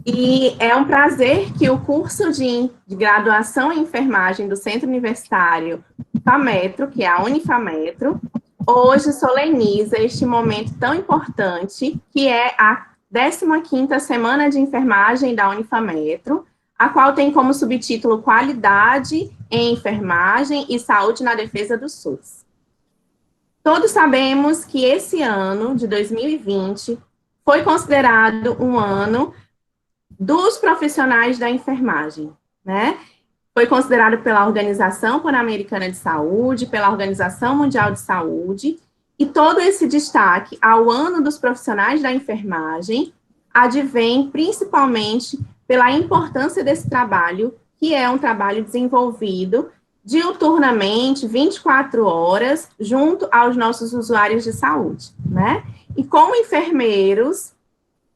E é um prazer que o curso de graduação em enfermagem do Centro Universitário FAMetro, que é a Unifametro, hoje soleniza este momento tão importante, que é a 15ª Semana de Enfermagem da Unifametro, a qual tem como subtítulo Qualidade em Enfermagem e Saúde na Defesa do SUS. Todos sabemos que esse ano, de 2020, foi considerado um ano dos profissionais da enfermagem, né? Foi considerado pela Organização Pan-Americana de Saúde, pela Organização Mundial de Saúde, e todo esse destaque ao ano dos profissionais da enfermagem advém principalmente pela importância desse trabalho, que é um trabalho desenvolvido diuturnamente, 24 horas, junto aos nossos usuários de saúde, né? E como enfermeiros,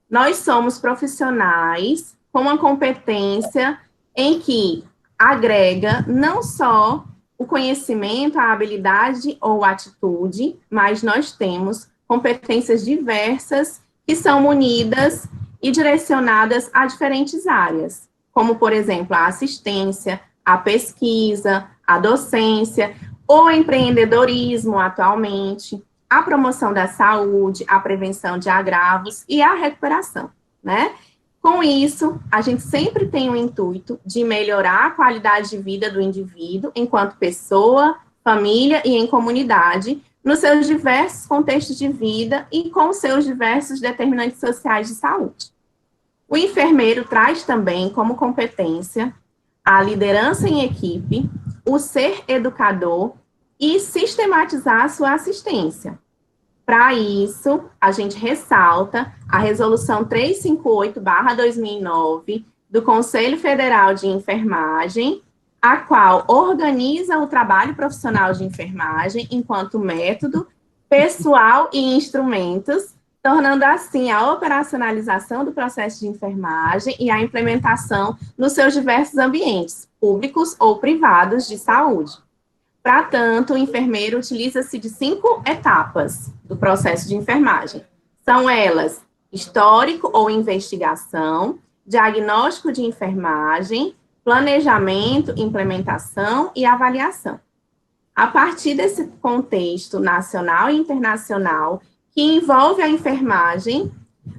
nós somos profissionais com uma competência em que agrega não só o conhecimento, a habilidade ou a atitude, mas nós temos competências diversas que são munidas e direcionadas a diferentes áreas, como, por exemplo, a assistência, a pesquisa, a docência, o empreendedorismo atualmente, a promoção da saúde, a prevenção de agravos e a recuperação, né? Com isso, a gente sempre tem o intuito de melhorar a qualidade de vida do indivíduo enquanto pessoa, família e em comunidade, nos seus diversos contextos de vida e com seus diversos determinantes sociais de saúde. O enfermeiro traz também como competência a liderança em equipe, o ser educador e sistematizar a sua assistência. Para isso, a gente ressalta a Resolução 358/2009 do Conselho Federal de Enfermagem, a qual organiza o trabalho profissional de enfermagem enquanto método, pessoal e instrumentos, tornando assim a operacionalização do processo de enfermagem e a implementação nos seus diversos ambientes, públicos ou privados de saúde. Para tanto, o enfermeiro utiliza-se de 5 etapas do processo de enfermagem. São elas: histórico ou investigação, diagnóstico de enfermagem, planejamento, implementação e avaliação. A partir desse contexto nacional e internacional que envolve a enfermagem,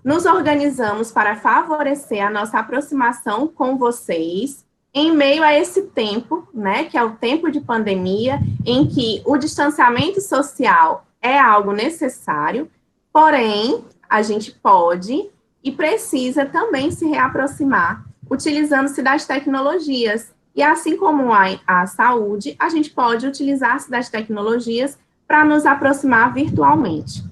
nos organizamos para favorecer a nossa aproximação com vocês em meio a esse tempo, né, que é o tempo de pandemia, em que o distanciamento social é algo necessário, porém, a gente pode e precisa também se reaproximar, utilizando-se das tecnologias. E assim como a saúde, a gente pode utilizar-se das tecnologias para nos aproximar virtualmente.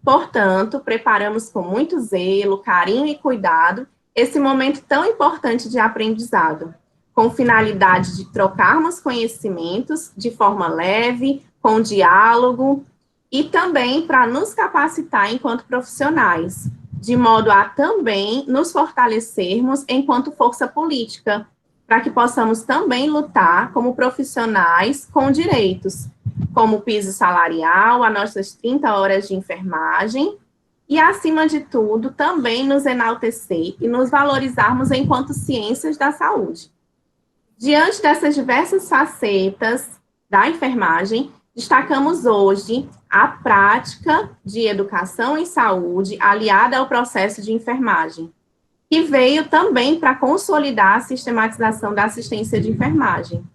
Portanto, preparamos com muito zelo, carinho e cuidado esse momento tão importante de aprendizado, com finalidade de trocarmos conhecimentos de forma leve, com diálogo, e também para nos capacitar enquanto profissionais, de modo a também nos fortalecermos enquanto força política, para que possamos também lutar como profissionais com direitos, como o piso salarial, as nossas 30 horas de enfermagem, e, acima de tudo, também nos enaltecer e nos valorizarmos enquanto ciências da saúde. Diante dessas diversas facetas da enfermagem, destacamos hoje a prática de educação em saúde aliada ao processo de enfermagem, que veio também para consolidar a sistematização da assistência de enfermagem.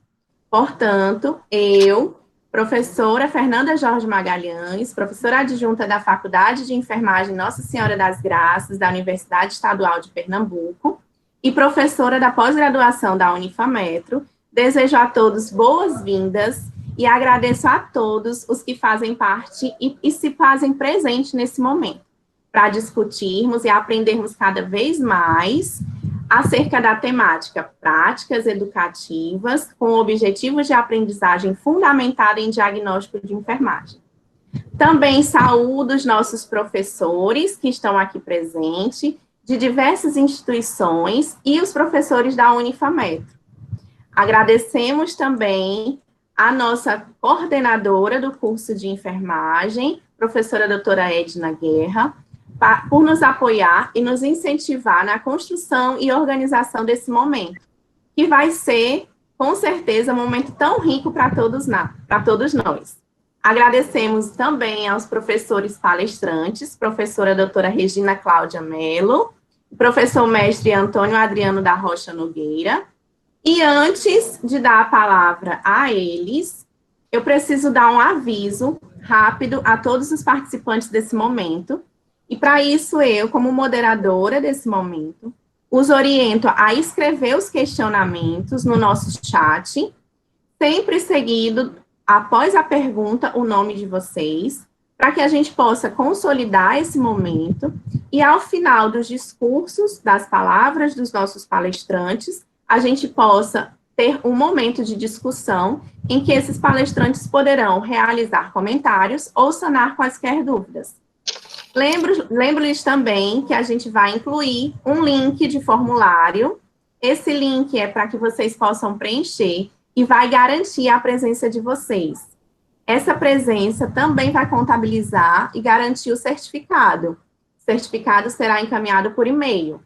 Portanto, eu, professora Fernanda Jorge Magalhães, professora adjunta da Faculdade de Enfermagem Nossa Senhora das Graças, da Universidade Estadual de Pernambuco, e professora da pós-graduação da Unifametro, desejo a todos boas-vindas e agradeço a todos os que fazem parte e se fazem presente nesse momento, para discutirmos e aprendermos cada vez mais acerca da temática práticas educativas com objetivos de aprendizagem fundamentada em diagnóstico de enfermagem. Também saúdo os nossos professores que estão aqui presentes, de diversas instituições, e os professores da Unifametro. Agradecemos também a nossa coordenadora do curso de enfermagem, professora doutora Edna Guerra, por nos apoiar e nos incentivar na construção e organização desse momento, que vai ser, com certeza, um momento tão rico para todos nós. Agradecemos também aos professores palestrantes, professora doutora Regina Cláudia Mello, professor mestre Antônio Adriano da Rocha Nogueira. E antes de dar a palavra a eles, eu preciso dar um aviso rápido a todos os participantes desse momento. E para isso, eu, como moderadora desse momento, os oriento a escrever os questionamentos no nosso chat, sempre seguido, após a pergunta, o nome de vocês, para que a gente possa consolidar esse momento e, ao final dos discursos, das palavras dos nossos palestrantes, a gente possa ter um momento de discussão em que esses palestrantes poderão realizar comentários ou sanar quaisquer dúvidas. Lembro-lhes também que a gente vai incluir um link de formulário. Esse link é para que vocês possam preencher e vai garantir a presença de vocês. Essa presença também vai contabilizar e garantir o certificado. O certificado será encaminhado por e-mail.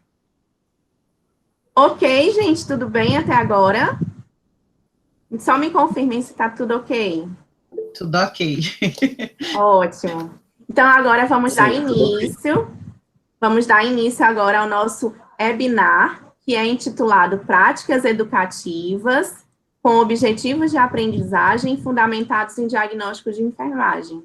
Ok, gente, tudo bem até agora? Só me confirmem se está tudo ok. Tudo ok. Ótimo. Então, agora vamos dar início. Vamos dar início agora ao nosso webinar, que é intitulado Práticas Educativas com Objetivos de Aprendizagem Fundamentados em Diagnóstico de Enfermagem.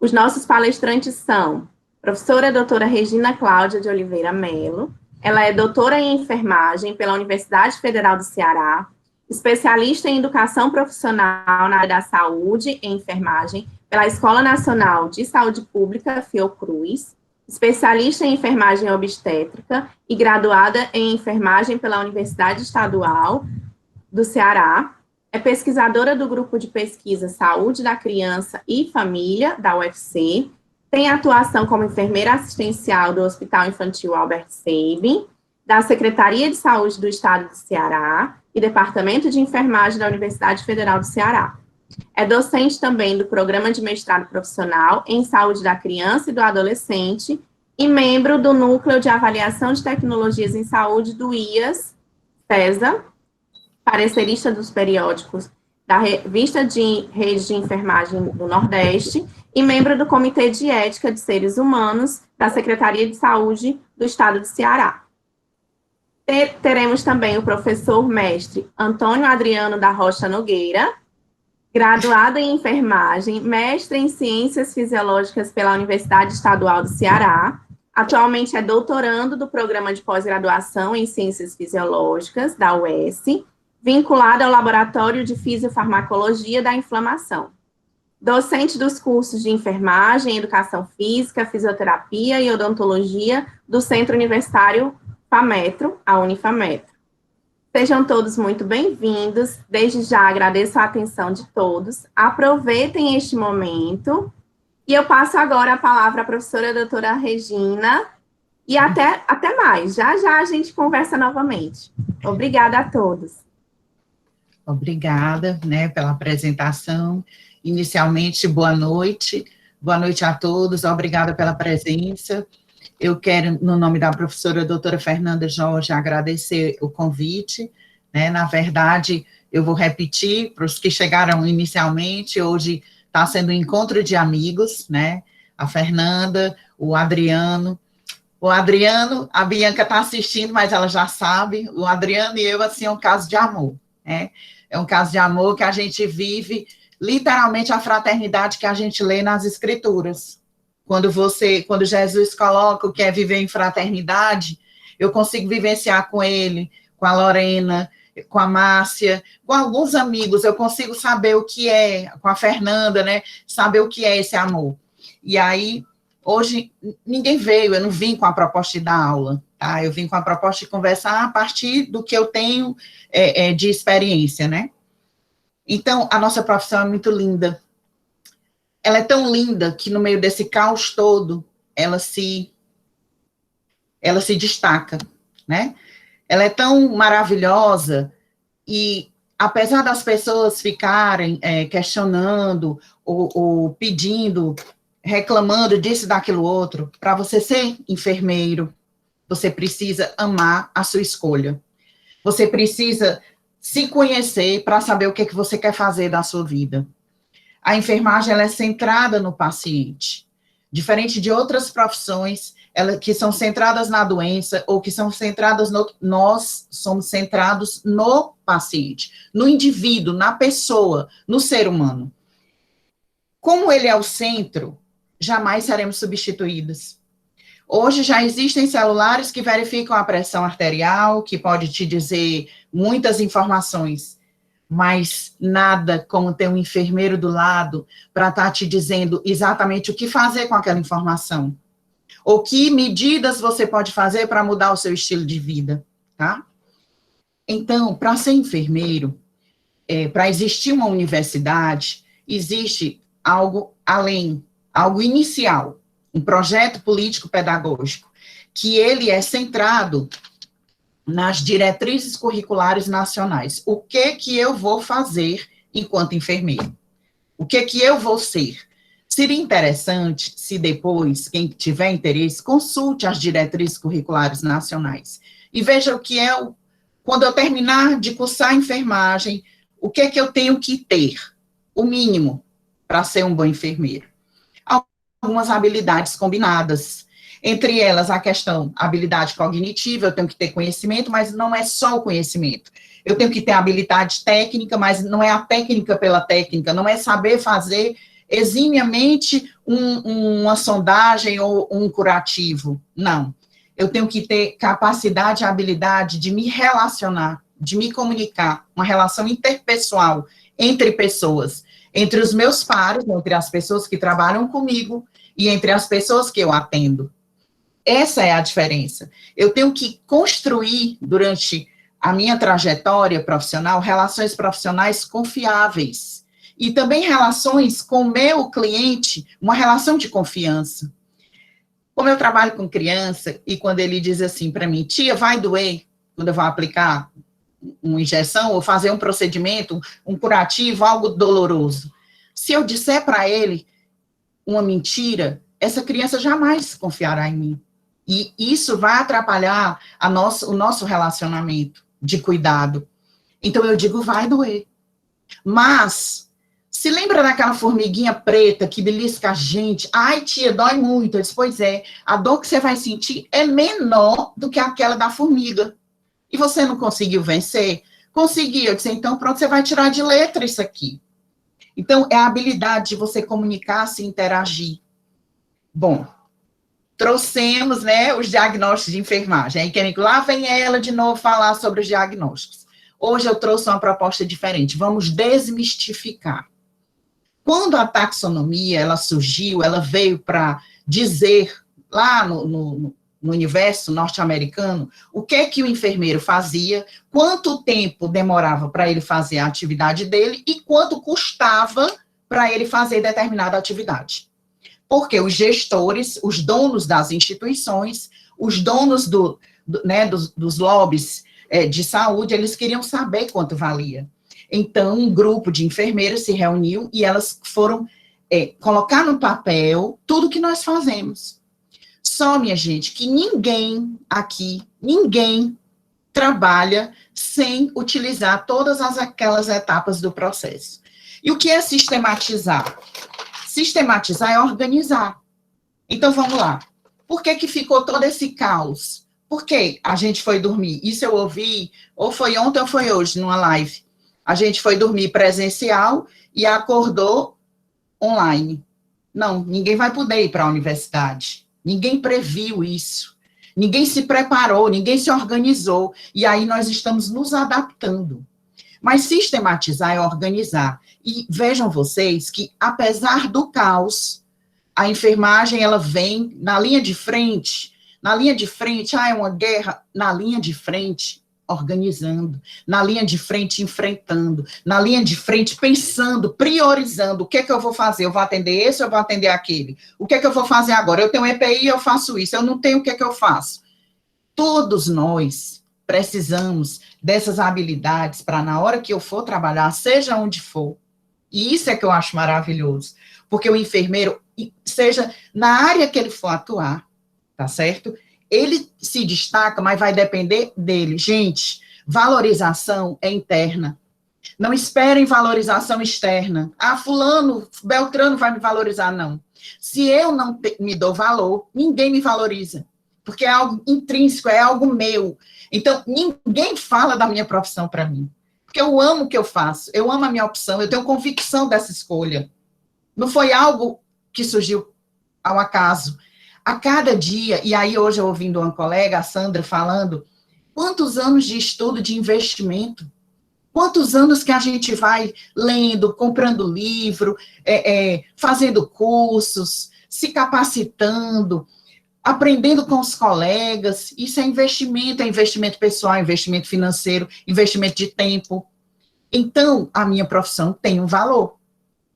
Os nossos palestrantes são professora doutora Regina Cláudia de Oliveira Mello. Ela é doutora em enfermagem pela Universidade Federal do Ceará, especialista em educação profissional na área da saúde e enfermagem pela Escola Nacional de Saúde Pública, Fiocruz, especialista em enfermagem obstétrica e graduada em enfermagem pela Universidade Estadual do Ceará, é pesquisadora do Grupo de Pesquisa Saúde da Criança e Família, da UFC, tem atuação como enfermeira assistencial do Hospital Infantil Albert Sabin, da Secretaria de Saúde do Estado do Ceará e Departamento de Enfermagem da Universidade Federal do Ceará. É docente também do Programa de Mestrado Profissional em Saúde da Criança e do Adolescente e membro do Núcleo de Avaliação de Tecnologias em Saúde do IAS-PESA, parecerista dos periódicos da Revista de Rede de Enfermagem do Nordeste e membro do Comitê de Ética de Seres Humanos da Secretaria de Saúde do Estado do Ceará. Teremos também o professor mestre Antônio Adriano da Rocha Nogueira, graduado em enfermagem, mestre em ciências fisiológicas pela Universidade Estadual do Ceará, atualmente é doutorando do programa de pós-graduação em ciências fisiológicas da UES, vinculado ao Laboratório de Fisiofarmacologia da Inflamação. Docente dos cursos de enfermagem, educação física, fisioterapia e odontologia do Centro Universitário FAMetro, a Unifametro. Sejam todos muito bem-vindos. Desde já agradeço a atenção de todos. Aproveitem este momento. E eu passo agora a palavra à professora doutora Regina. E até mais. Já já a gente conversa novamente. Obrigada a todos. Obrigada, pela apresentação. Inicialmente, boa noite. Boa noite a todos. Obrigada pela presença. Eu quero, no nome da professora doutora Fernanda Jorge, agradecer o convite, Na verdade, eu vou repetir para os que chegaram inicialmente, hoje está sendo um encontro de amigos, A Fernanda, o Adriano. O Adriano, a Bianca está assistindo, mas ela já sabe, o Adriano e eu, assim, é um caso de amor, É um caso de amor que a gente vive, literalmente, a fraternidade que a gente lê nas Escrituras. Quando Jesus coloca o que é viver em fraternidade, eu consigo vivenciar com ele, com a Lorena, com a Márcia, com alguns amigos, eu consigo saber o que é, com a Fernanda, saber o que é esse amor. E aí, hoje, ninguém veio, eu não vim com a proposta de dar aula, tá? Eu vim com a proposta de conversar a partir do que eu tenho de experiência, Então, a nossa profissão é muito linda. Ela é tão linda que no meio desse caos todo, ela se destaca, Ela é tão maravilhosa e, apesar das pessoas ficarem questionando ou pedindo reclamando disso, daquilo outro. Para você ser enfermeiro, você precisa amar a sua escolha. Você precisa se conhecer para saber o que é que você quer fazer da sua vida. A enfermagem, ela é centrada no paciente. Diferente de outras profissões, que são centradas na doença ou que são centradas nós somos centrados no paciente, no indivíduo, na pessoa, no ser humano. Como ele é o centro, jamais seremos substituídos. Hoje já existem celulares que verificam a pressão arterial, que pode te dizer muitas informações, mas nada como ter um enfermeiro do lado para estar te dizendo exatamente o que fazer com aquela informação. Ou que medidas você pode fazer para mudar o seu estilo de vida, tá? Então, para ser enfermeiro, para existir uma universidade, existe algo além, algo inicial, um projeto político-pedagógico, que ele é centrado nas diretrizes curriculares nacionais. O que eu vou fazer enquanto enfermeiro? O que eu vou ser? Seria interessante se depois, quem tiver interesse, consulte as diretrizes curriculares nacionais e veja o que quando eu terminar de cursar enfermagem, o que eu tenho que ter, o mínimo, para ser um bom enfermeiro. Algumas habilidades combinadas, entre elas a questão, habilidade cognitiva, eu tenho que ter conhecimento, mas não é só o conhecimento. Eu tenho que ter habilidade técnica, mas não é a técnica pela técnica, não é saber fazer eximiamente uma sondagem ou um curativo, não. Eu tenho que ter capacidade e habilidade de me relacionar, de me comunicar, uma relação interpessoal entre pessoas, entre os meus pares, entre as pessoas que trabalham comigo e entre as pessoas que eu atendo. Essa é a diferença. Eu tenho que construir, durante a minha trajetória profissional, relações profissionais confiáveis. E também relações com o meu cliente, uma relação de confiança. Como eu trabalho com criança, e quando ele diz assim para mim, tia, vai doer quando eu vou aplicar uma injeção ou fazer um procedimento, um curativo, algo doloroso. Se eu disser para ele uma mentira, essa criança jamais confiará em mim. E isso vai atrapalhar o nosso relacionamento de cuidado. Então, eu digo, vai doer. Mas, se lembra daquela formiguinha preta que belisca a gente? Ai, tia, dói muito. Eu disse, pois é, a dor que você vai sentir é menor do que aquela da formiga. E você não conseguiu vencer? Consegui. Eu disse, então, pronto, você vai tirar de letra isso aqui. Então, é a habilidade de você comunicar, se interagir. Bom, trouxemos, né, os diagnósticos de enfermagem. Aí, lá vem ela de novo falar sobre os diagnósticos. Hoje eu trouxe uma proposta diferente. Vamos desmistificar. Quando a taxonomia, ela surgiu, ela veio para dizer, lá no universo norte-americano, o que o enfermeiro fazia, quanto tempo demorava para ele fazer a atividade dele e quanto custava para ele fazer determinada atividade. Porque os gestores, os donos das instituições, os donos dos lobbies de saúde, eles queriam saber quanto valia. Então, um grupo de enfermeiras se reuniu e elas foram colocar no papel tudo que nós fazemos. Só, minha gente, que ninguém aqui, ninguém trabalha sem utilizar todas aquelas etapas do processo. E o que é sistematizar? Sistematizar é organizar. Então, vamos lá. Por que ficou todo esse caos? Porque a gente foi dormir, isso eu ouvi, ou foi ontem ou foi hoje, numa live. A gente foi dormir presencial e acordou online. Não, ninguém vai poder ir para a universidade. Ninguém previu isso. Ninguém se preparou, ninguém se organizou. E aí nós estamos nos adaptando. Mas sistematizar é organizar. E vejam vocês que, apesar do caos, a enfermagem, ela vem na linha de frente. Na linha de frente, é uma guerra. Na linha de frente, organizando. Na linha de frente, enfrentando. Na linha de frente, pensando, priorizando. O que eu vou fazer? Eu vou atender esse ou eu vou atender aquele? O que eu vou fazer agora? Eu tenho EPI, eu faço isso. Eu não tenho, o que eu faço? Todos nós precisamos dessas habilidades para, na hora que eu for trabalhar, seja onde for. E isso é que eu acho maravilhoso. Porque o enfermeiro, seja na área que ele for atuar, tá certo? Ele se destaca, mas vai depender dele. Gente, valorização é interna. Não esperem valorização externa. Ah, fulano, Beltrano vai me valorizar, não. Se eu não me dou valor, ninguém me valoriza, porque é algo intrínseco, é algo meu. Então, ninguém fala da minha profissão para mim, porque eu amo o que eu faço, eu amo a minha opção, eu tenho convicção dessa escolha. Não foi algo que surgiu ao acaso. A cada dia, e aí hoje eu ouvindo uma colega, a Sandra, falando, quantos anos de estudo, de investimento, quantos anos que a gente vai lendo, comprando livro, fazendo cursos, se capacitando, aprendendo com os colegas, isso é investimento pessoal, investimento financeiro, investimento de tempo. Então, a minha profissão tem um valor.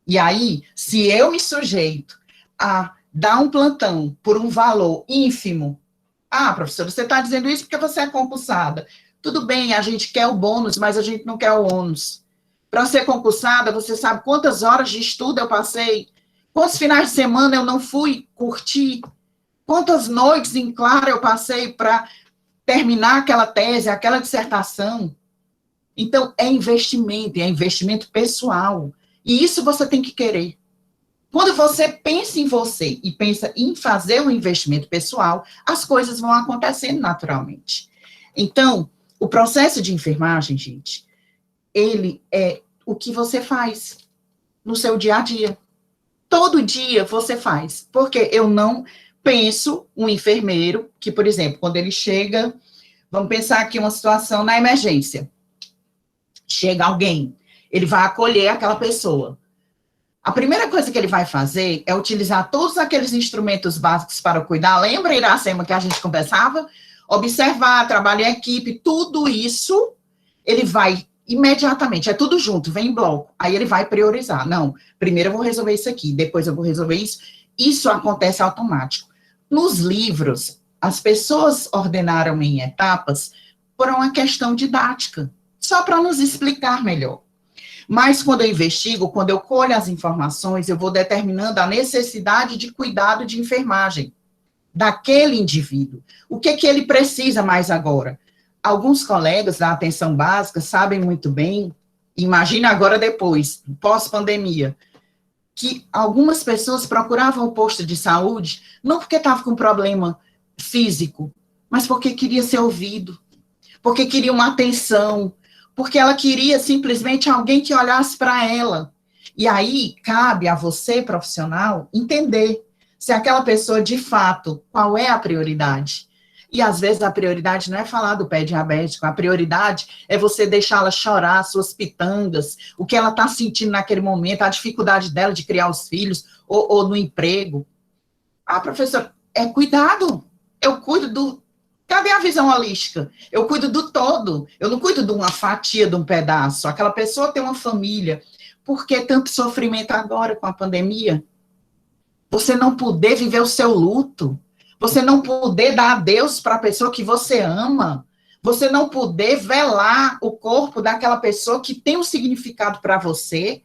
E aí, se eu me sujeito a dar um plantão por um valor ínfimo, ah, professora, você está dizendo isso porque você é concursada. Tudo bem, a gente quer o bônus, mas a gente não quer o ônus. Para ser concursada, você sabe quantas horas de estudo eu passei, quantos finais de semana eu não fui curtir, quantas noites em claro eu passei para terminar aquela tese, aquela dissertação. Então, é investimento pessoal. E isso você tem que querer. Quando você pensa em você e pensa em fazer um investimento pessoal, as coisas vão acontecendo naturalmente. Então, o processo de enfermagem, gente, ele é o que você faz no seu dia a dia. Todo dia você faz. Porque eu não penso um enfermeiro que, por exemplo, quando ele chega, vamos pensar aqui uma situação na emergência. Chega alguém, ele vai acolher aquela pessoa. A primeira coisa que ele vai fazer é utilizar todos aqueles instrumentos básicos para cuidar. Lembra, Iracema, que a gente conversava? Observar, trabalho em equipe, tudo isso, ele vai imediatamente, é tudo junto, vem em bloco. Aí ele vai priorizar. Não, primeiro eu vou resolver isso aqui, depois eu vou resolver isso. Isso acontece automático. Nos livros, as pessoas ordenaram em etapas por uma questão didática, só para nos explicar melhor. Mas quando eu investigo, quando eu colho as informações, eu vou determinando a necessidade de cuidado de enfermagem daquele indivíduo. O que ele precisa mais agora? Alguns colegas da atenção básica sabem muito bem, imagina agora depois, pós-pandemia, que algumas pessoas procuravam o posto de saúde, não porque estava com problema físico, mas porque queria ser ouvido, porque queria uma atenção, porque ela queria simplesmente alguém que olhasse para ela. E aí, cabe a você, profissional, entender se aquela pessoa, de fato, qual é a prioridade. E, às vezes, a prioridade não é falar do pé diabético, a prioridade é você deixá-la chorar suas pitangas, o que ela está sentindo naquele momento, a dificuldade dela de criar os filhos, ou no emprego. Ah, professor, é cuidado. Eu cuido do... Cadê a visão holística? Eu cuido do todo, eu não cuido de uma fatia, de um pedaço. Aquela pessoa tem uma família. Por que tanto sofrimento agora com a pandemia? Você não poder viver o seu luto, você não poder dar adeus para a pessoa que você ama, você não poder velar o corpo daquela pessoa que tem um significado para você.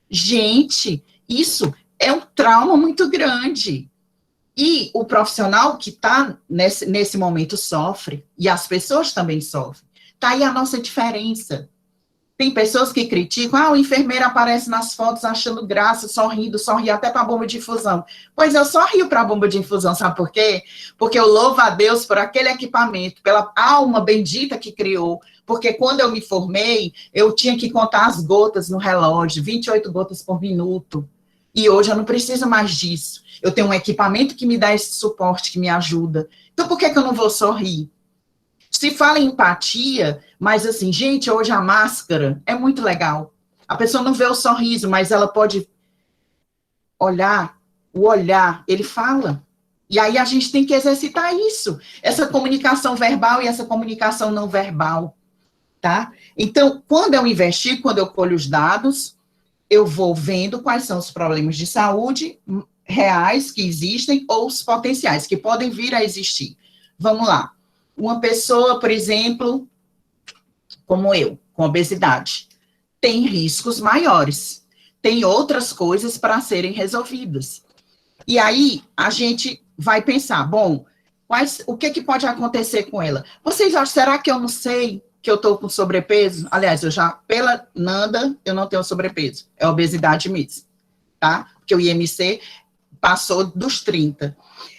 Gente, isso é um trauma muito grande. E o profissional que está nesse momento sofre, e as pessoas também sofrem. Está aí a nossa diferença. Tem pessoas que criticam, o enfermeiro aparece nas fotos achando graça, sorrindo, sorri até para a bomba de infusão. Pois eu só rio para a bomba de infusão, sabe por quê? Porque eu louvo a Deus por aquele equipamento, pela alma bendita que criou, porque quando eu me formei, eu tinha que contar as gotas no relógio, 28 gotas por minuto, e hoje eu não preciso mais disso. Eu tenho um equipamento que me dá esse suporte, que me ajuda. Então, por que eu não vou sorrir? Se fala em empatia, mas assim, gente, hoje a máscara é muito legal. A pessoa não vê o sorriso, mas ela pode olhar, o olhar, ele fala. E aí a gente tem que exercitar isso, essa comunicação verbal e essa comunicação não verbal, tá? Então, quando eu investigo, quando eu colho os dados, eu vou vendo quais são os problemas de saúde reais que existem ou os potenciais que podem vir a existir. Vamos lá. Uma pessoa, por exemplo, como eu, com obesidade, tem riscos maiores, tem outras coisas para serem resolvidas. E aí, a gente vai pensar, bom, o que pode acontecer com ela? Vocês acham, será que eu não sei que eu estou com sobrepeso? Aliás, pela Nanda, eu não tenho sobrepeso, é obesidade mesmo, tá? Porque o IMC passou dos 30.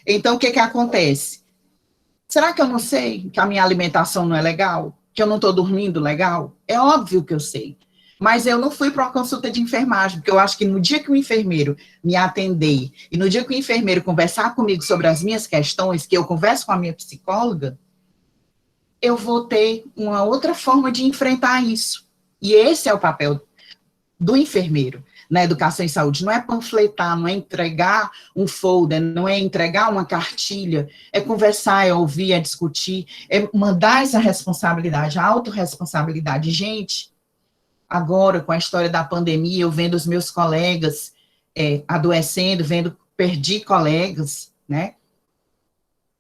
Então, o que acontece? Será que eu não sei que a minha alimentação não é legal? Que eu não estou dormindo legal? É óbvio que eu sei. Mas eu não fui para uma consulta de enfermagem, porque eu acho que no dia que o enfermeiro me atender, e no dia que o enfermeiro conversar comigo sobre as minhas questões, que eu converso com a minha psicóloga, eu vou ter uma outra forma de enfrentar isso. E esse é o papel do enfermeiro na educação e saúde, não é panfletar, não é entregar um folder, não é entregar uma cartilha, é conversar, é ouvir, é discutir, é mandar essa responsabilidade, a autorresponsabilidade. Gente, agora, com a história da pandemia, eu vendo os meus colegas adoecendo, perdi colegas, né?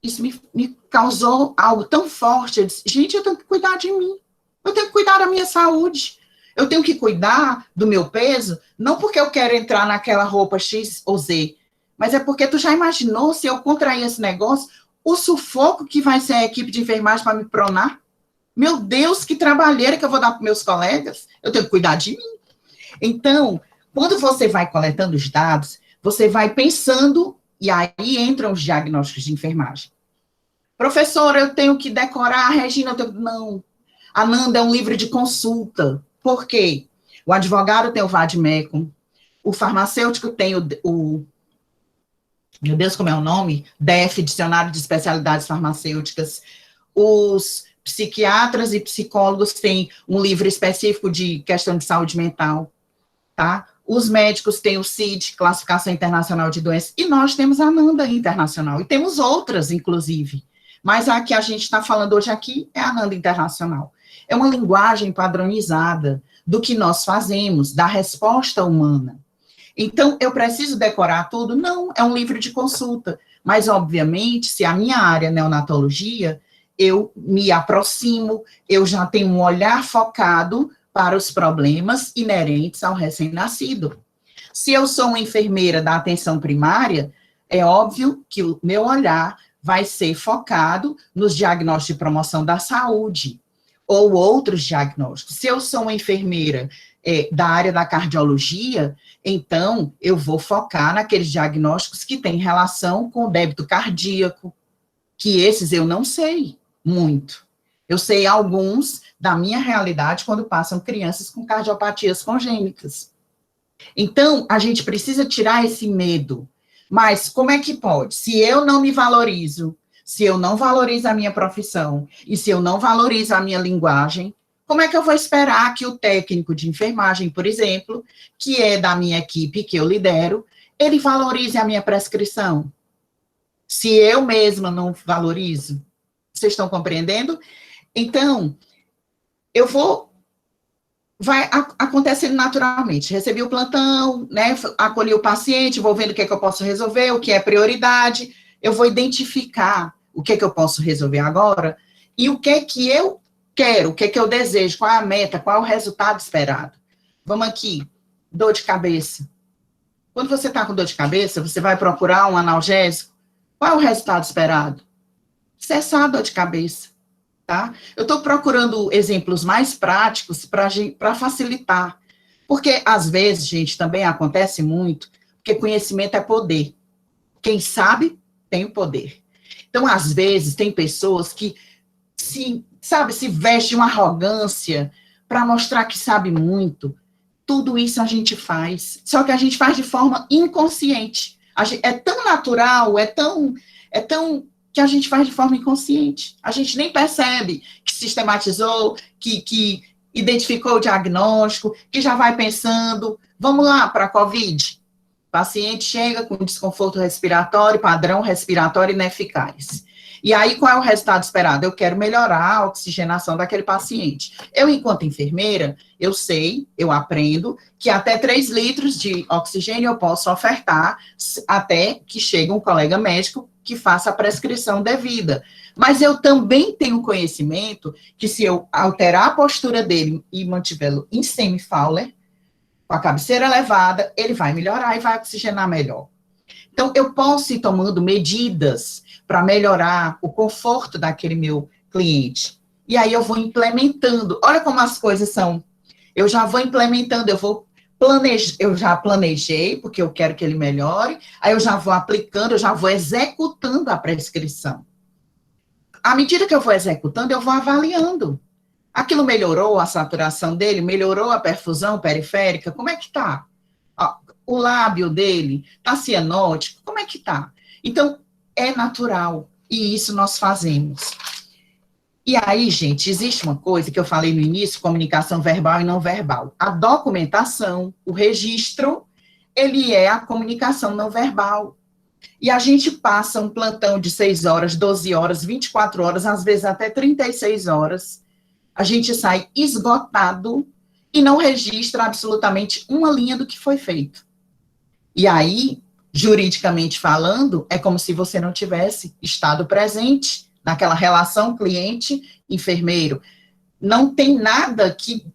Isso me causou algo tão forte. Eu disse, gente, eu tenho que cuidar de mim, eu tenho que cuidar da minha saúde, eu tenho que cuidar do meu peso, não porque eu quero entrar naquela roupa X ou Z, mas é porque tu já imaginou, se eu contrair esse negócio, o sufoco que vai ser a equipe de enfermagem para me pronar? Meu Deus, que trabalheira que eu vou dar para meus colegas, eu tenho que cuidar de mim. Então, quando você vai coletando os dados, você vai pensando, e aí entram os diagnósticos de enfermagem. Professora, eu tenho que decorar, Regina, não. A Nanda é um livro de consulta. Por quê? O advogado tem o vade-mecum, o farmacêutico tem meu Deus, como é o nome? DEF, Dicionário de Especialidades Farmacêuticas. Os psiquiatras e psicólogos têm um livro específico de questão de saúde mental, tá? Os médicos têm o CID, Classificação Internacional de Doenças, e nós temos a NANDA Internacional, e temos outras, inclusive. Mas a que a gente está falando hoje aqui é a NANDA Internacional. É uma linguagem padronizada do que nós fazemos, da resposta humana. Então, eu preciso decorar tudo? Não, é um livro de consulta. Mas, obviamente, se a minha área é neonatologia, eu me aproximo, eu já tenho um olhar focado para os problemas inerentes ao recém-nascido. Se eu sou uma enfermeira da atenção primária, é óbvio que o meu olhar vai ser focado nos diagnósticos de promoção da saúde, ou outros diagnósticos. Se eu sou uma enfermeira da área da cardiologia, então eu vou focar naqueles diagnósticos que têm relação com o débito cardíaco, que esses eu não sei muito. Eu sei alguns da minha realidade quando passam crianças com cardiopatias congênitas. Então, a gente precisa tirar esse medo. Mas como é que pode? Se eu não me valorizo, se eu não valorizo a minha profissão, e se eu não valorizo a minha linguagem, como é que eu vou esperar que o técnico de enfermagem, por exemplo, que é da minha equipe, que eu lidero, ele valorize a minha prescrição? Se eu mesma não valorizo? Vocês estão compreendendo? Então, vai acontecendo naturalmente. Recebi o plantão, né, acolhi o paciente, vou vendo o que é que eu posso resolver, o que é prioridade, eu vou identificar o que é que eu posso resolver agora e o que é que eu quero, o que é que eu desejo, qual é a meta, qual é o resultado esperado. Vamos aqui, dor de cabeça. Quando você está com dor de cabeça, você vai procurar um analgésico, qual é o resultado esperado? Cessar a dor de cabeça. Tá? Eu estou procurando exemplos mais práticos para facilitar, porque às vezes, gente, também acontece muito, porque conhecimento é poder. Quem sabe, tem o poder. Então, às vezes, tem pessoas que se vestem de uma arrogância para mostrar que sabe muito. Tudo isso a gente faz, só que a gente faz de forma inconsciente. É tão natural, é tão que a gente faz de forma inconsciente. A gente nem percebe que sistematizou, que identificou o diagnóstico, que já vai pensando, vamos lá para a COVID. O paciente chega com desconforto respiratório, padrão respiratório ineficaz. E aí, qual é o resultado esperado? Eu quero melhorar a oxigenação daquele paciente. Eu, enquanto enfermeira, eu sei, eu aprendo que até 3 litros de oxigênio eu posso ofertar até que chegue um colega médico que faça a prescrição devida. Mas eu também tenho conhecimento que se eu alterar a postura dele e mantivê-lo em semi-Fowler, com a cabeceira elevada, ele vai melhorar e vai oxigenar melhor. Então, eu posso ir tomando medidas para melhorar o conforto daquele meu cliente. E aí eu vou implementando. Olha como as coisas são. Eu já vou implementando, eu já planejei, porque eu quero que ele melhore, aí eu já vou aplicando, eu já vou executando a prescrição. À medida que eu vou executando, eu vou avaliando. Aquilo melhorou a saturação dele? Melhorou a perfusão periférica? Como é que está? O lábio dele está cianótico? Como é que está? Então, é natural. E isso nós fazemos. E aí, gente, existe uma coisa que eu falei no início, comunicação verbal e não verbal. A documentação, o registro, ele é a comunicação não verbal. E a gente passa um plantão de 6 horas, 12 horas, 24 horas, às vezes até 36 horas. A gente sai esgotado e não registra absolutamente uma linha do que foi feito. E aí, juridicamente falando, é como se você não tivesse estado presente naquela relação cliente-enfermeiro. Não tem nada que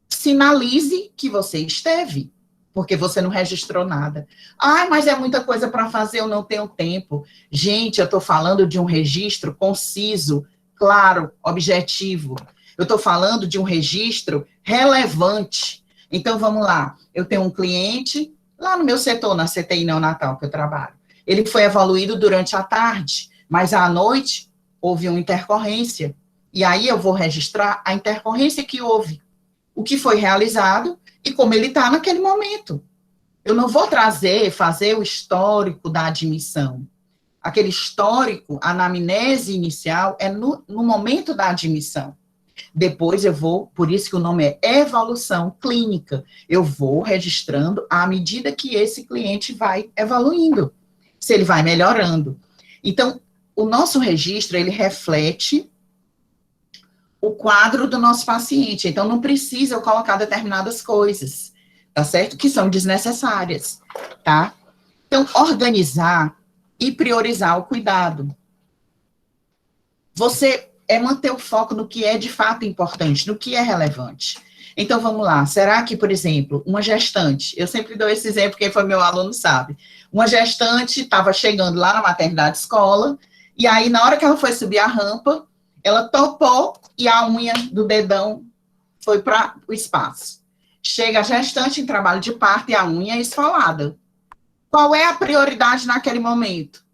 sinalize que você esteve, porque você não registrou nada. Ah, mas é muita coisa para fazer, eu não tenho tempo. Gente, eu estou falando de um registro conciso, claro, objetivo. Eu estou falando de um registro relevante. Então, vamos lá. Eu tenho um cliente lá no meu setor, na CTI neonatal que eu trabalho. Ele foi evoluído durante a tarde, mas à noite houve uma intercorrência. E aí eu vou registrar a intercorrência que houve, o que foi realizado e como ele está naquele momento. Eu não vou fazer o histórico da admissão. Aquele histórico, a anamnese inicial, é no momento da admissão. Depois eu vou, por isso que o nome é evolução clínica, eu vou registrando à medida que esse cliente vai evoluindo, se ele vai melhorando. Então, o nosso registro, ele reflete o quadro do nosso paciente, então não precisa eu colocar determinadas coisas, tá certo? Que são desnecessárias, tá? Então, organizar e priorizar o cuidado. Você manter o foco no que é de fato importante, no que é relevante. Então, vamos lá. Será que, por exemplo, uma gestante, eu sempre dou esse exemplo, quem foi meu aluno sabe, uma gestante estava chegando lá na maternidade escola, e aí, na hora que ela foi subir a rampa, ela topou e a unha do dedão foi para o espaço. Chega a gestante em trabalho de parto e a unha é esfolada. Qual é a prioridade naquele momento?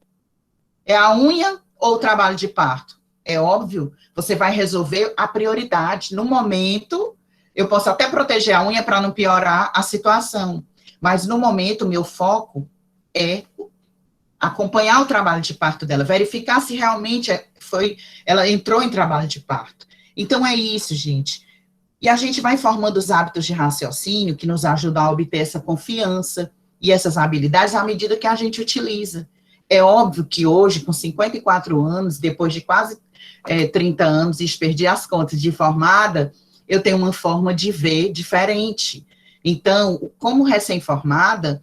É a unha ou o trabalho de parto? É óbvio, você vai resolver a prioridade. No momento, eu posso até proteger a unha para não piorar a situação, mas no momento, o meu foco é acompanhar o trabalho de parto dela, verificar se realmente ela entrou em trabalho de parto. Então, é isso, gente. E a gente vai formando os hábitos de raciocínio que nos ajudam a obter essa confiança e essas habilidades à medida que a gente utiliza. É óbvio que hoje, com 54 anos, depois de quase 30 anos, e perdi as contas de formada, eu tenho uma forma de ver diferente. Então, como recém-formada,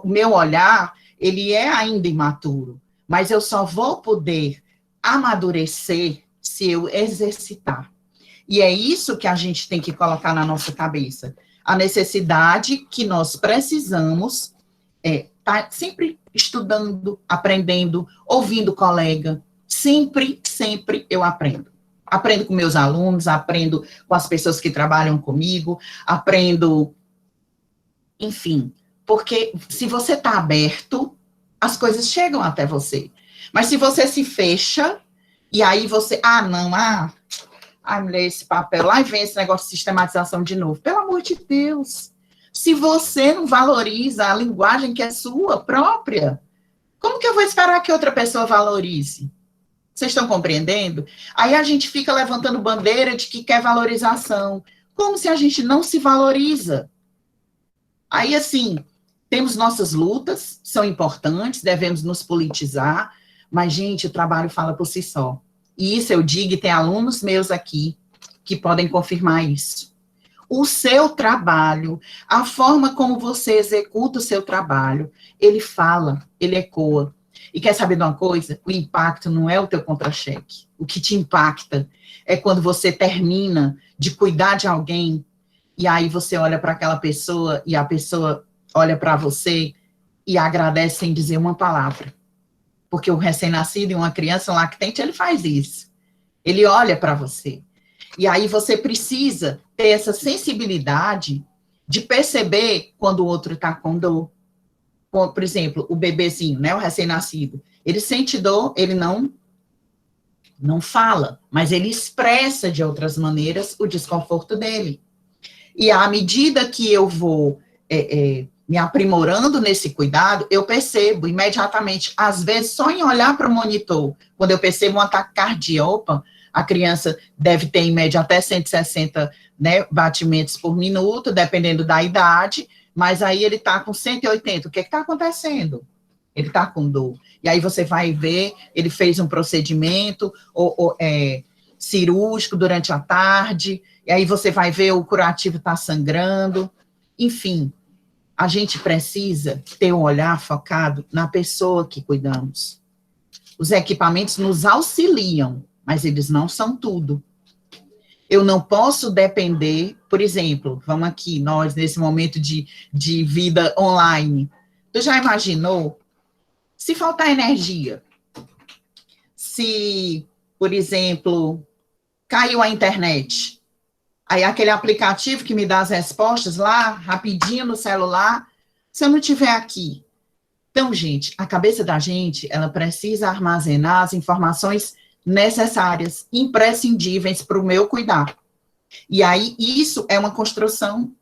o meu olhar, ele é ainda imaturo, mas eu só vou poder amadurecer se eu exercitar. E é isso que a gente tem que colocar na nossa cabeça. A necessidade que nós precisamos tá sempre estudando, aprendendo, ouvindo o colega. Sempre eu aprendo. Aprendo com meus alunos, aprendo com as pessoas que trabalham comigo, aprendo, enfim, porque se você está aberto, as coisas chegam até você. Mas se você se fecha, e aí você, mulher, esse papel, lá vem esse negócio de sistematização de novo. Pelo amor de Deus, se você não valoriza a linguagem que é sua própria, como que eu vou esperar que outra pessoa valorize? Vocês estão compreendendo? Aí a gente fica levantando bandeira de que quer valorização, como se a gente não se valoriza. Aí, assim, temos nossas lutas, são importantes, devemos nos politizar, mas, gente, o trabalho fala por si só. E isso eu digo, e tem alunos meus aqui que podem confirmar isso. O seu trabalho, a forma como você executa o seu trabalho, ele fala, ele ecoa. E quer saber de uma coisa? O impacto não é o teu contra-cheque. O que te impacta é quando você termina de cuidar de alguém e aí você olha para aquela pessoa e a pessoa olha para você e agradece sem dizer uma palavra. Porque o recém-nascido e uma criança lactente, ele faz isso. Ele olha para você. E aí você precisa ter essa sensibilidade de perceber quando o outro está com dor. Por exemplo, o bebezinho, né, o recém-nascido, ele sente dor, ele não fala, mas ele expressa de outras maneiras o desconforto dele. E à medida que eu vou me aprimorando nesse cuidado, eu percebo imediatamente, às vezes, só em olhar para o monitor, quando eu percebo um ataque cardíaco, opa, a criança deve ter, em média, até 160, né, batimentos por minuto, dependendo da idade, mas aí ele está com 180, o que está acontecendo? Ele está com dor. E aí você vai ver, ele fez um procedimento cirúrgico durante a tarde, e aí você vai ver o curativo está sangrando, enfim, a gente precisa ter um olhar focado na pessoa que cuidamos. Os equipamentos nos auxiliam, mas eles não são tudo. Eu não posso depender, por exemplo, vamos aqui, nós, nesse momento de vida online, tu já imaginou, se faltar energia, se, por exemplo, caiu a internet, aí aquele aplicativo que me dá as respostas lá, rapidinho no celular, se eu não estiver aqui. Então, gente, a cabeça da gente, ela precisa armazenar as informações necessárias, imprescindíveis para o meu cuidar. E aí, isso é uma construção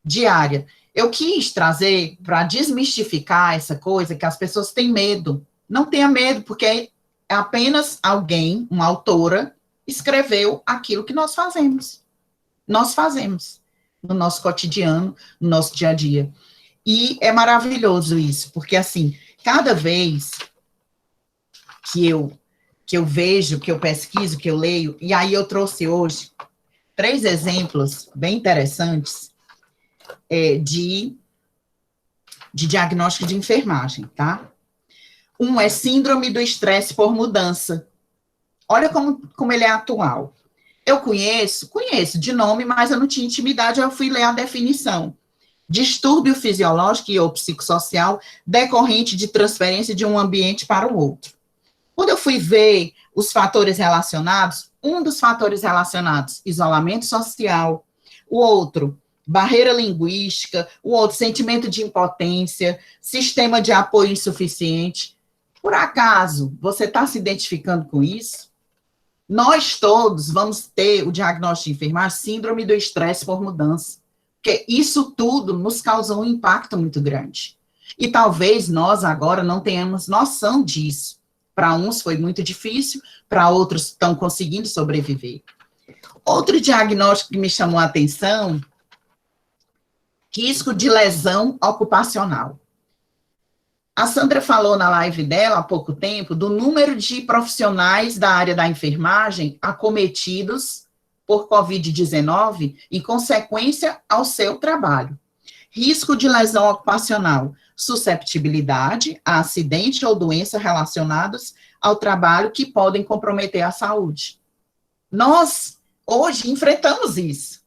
diária. Eu quis trazer para desmistificar essa coisa que as pessoas têm medo. Não tenha medo, porque é apenas alguém, uma autora, escreveu aquilo que nós fazemos. Nós fazemos no nosso cotidiano, no nosso dia a dia. E é maravilhoso isso, porque, assim, cada vez que eu vejo, que eu pesquiso, que eu leio, e aí eu trouxe hoje 3 exemplos bem interessantes de diagnóstico de enfermagem, tá? Um é síndrome do estresse por mudança. Olha como ele é atual. Eu conheço de nome, mas eu não tinha intimidade, eu fui ler a definição. Distúrbio fisiológico e ou psicossocial decorrente de transferência de um ambiente para o outro. Quando eu fui ver os fatores relacionados, um dos fatores relacionados, isolamento social, o outro, barreira linguística, o outro, sentimento de impotência, sistema de apoio insuficiente. Por acaso, você está se identificando com isso? Nós todos vamos ter o diagnóstico de enfermagem, síndrome do estresse por mudança, porque isso tudo nos causou um impacto muito grande. E talvez nós agora não tenhamos noção disso. Para uns foi muito difícil, para outros estão conseguindo sobreviver. Outro diagnóstico que me chamou a atenção, risco de lesão ocupacional. A Sandra falou na live dela há pouco tempo do número de profissionais da área da enfermagem acometidos por Covid-19 em consequência ao seu trabalho. Risco de lesão ocupacional, susceptibilidade a acidente ou doença relacionados ao trabalho que podem comprometer a saúde. Nós, hoje, enfrentamos isso,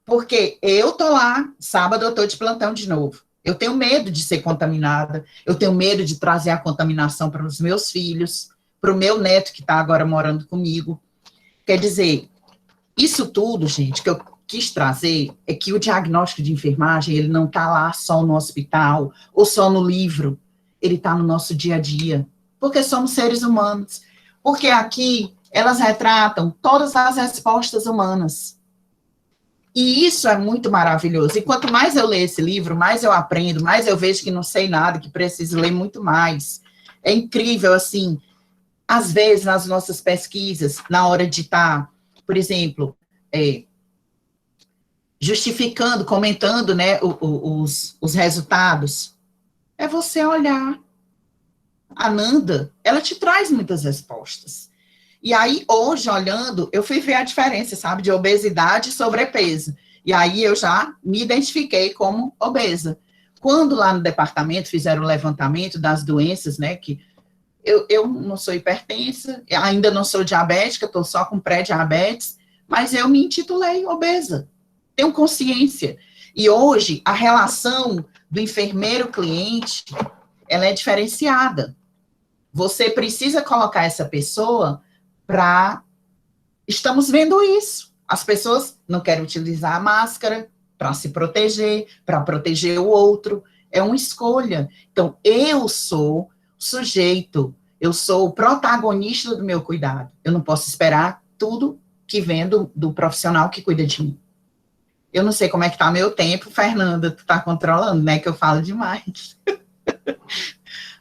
porque eu estou lá, sábado eu estou de plantão de novo. Eu tenho medo de ser contaminada, eu tenho medo de trazer a contaminação para os meus filhos, para o meu neto que está agora morando comigo. Quer dizer, isso tudo, gente, que eu quis trazer é que o diagnóstico de enfermagem, ele não está lá só no hospital ou só no livro, ele está no nosso dia a dia, porque somos seres humanos, porque aqui elas retratam todas as respostas humanas. E isso é muito maravilhoso. E quanto mais eu leio esse livro, mais eu aprendo, mais eu vejo que não sei nada, que preciso ler muito mais. É incrível, assim, às vezes nas nossas pesquisas, na hora de estar, por exemplo, justificando, comentando, né, os resultados, é você olhar. A Nanda, ela te traz muitas respostas. E aí, hoje, olhando, eu fui ver a diferença, sabe, de obesidade e sobrepeso. E aí, eu já me identifiquei como obesa. Quando lá no departamento fizeram o levantamento das doenças, né, que eu não sou hipertensa, ainda não sou diabética, estou só com pré-diabetes, mas eu me intitulei obesa. Tenho consciência. E hoje, a relação do enfermeiro-cliente ela é diferenciada. Você precisa colocar essa pessoa para... Estamos vendo isso. As pessoas não querem utilizar a máscara para se proteger, para proteger o outro. É uma escolha. Então, eu sou sujeito, eu sou o protagonista do meu cuidado. Eu não posso esperar tudo que vem do profissional que cuida de mim. Eu não sei como é que está meu tempo, Fernanda, tu está controlando, né, que eu falo demais.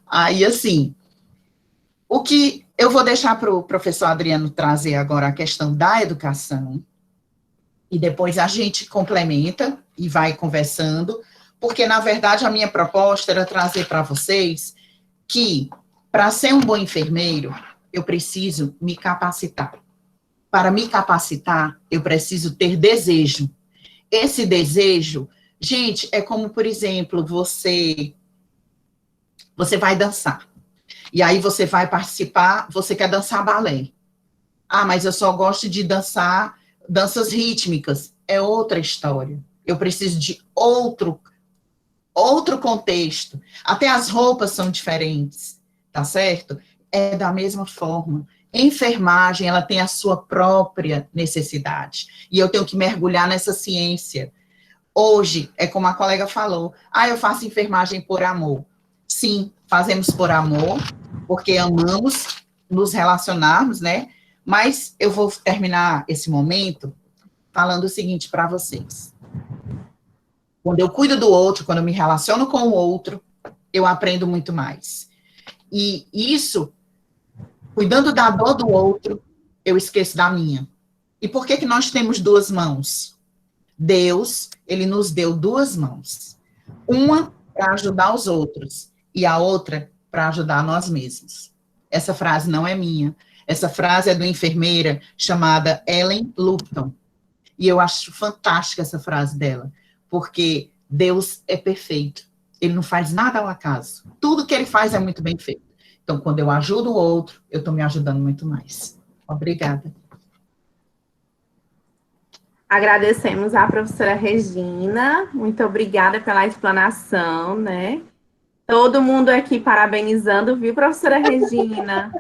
Aí, assim, o que eu vou deixar para o professor Adriano trazer agora a questão da educação, e depois a gente complementa e vai conversando, porque, na verdade, a minha proposta era trazer para vocês que, para ser um bom enfermeiro, eu preciso me capacitar. Para me capacitar, eu preciso ter desejo. Esse desejo, gente, é como, por exemplo, você vai dançar. E aí você vai participar, você quer dançar balé. Ah, mas eu só gosto de dançar danças rítmicas. É outra história. Eu preciso de outro contexto. Até as roupas são diferentes, tá certo? É da mesma forma. Enfermagem, ela tem a sua própria necessidade. E eu tenho que mergulhar nessa ciência. Hoje, é como a colega falou, eu faço enfermagem por amor. Sim, fazemos por amor, porque amamos nos relacionarmos, né? Mas eu vou terminar esse momento falando o seguinte para vocês. Quando eu cuido do outro, quando eu me relaciono com o outro, eu aprendo muito mais. E isso, cuidando da dor do outro, eu esqueço da minha. E por que nós temos duas mãos? Deus, ele nos deu duas mãos. Uma para ajudar os outros e a outra para ajudar nós mesmos. Essa frase não é minha. Essa frase é de uma enfermeira chamada Ellen Lupton. E eu acho fantástica essa frase dela, porque Deus é perfeito. Ele não faz nada ao acaso. Tudo que ele faz é muito bem feito. Então, quando eu ajudo o outro, eu estou me ajudando muito mais. Obrigada. Agradecemos à professora Regina, muito obrigada pela explanação, né? Todo mundo aqui parabenizando, viu, professora Regina?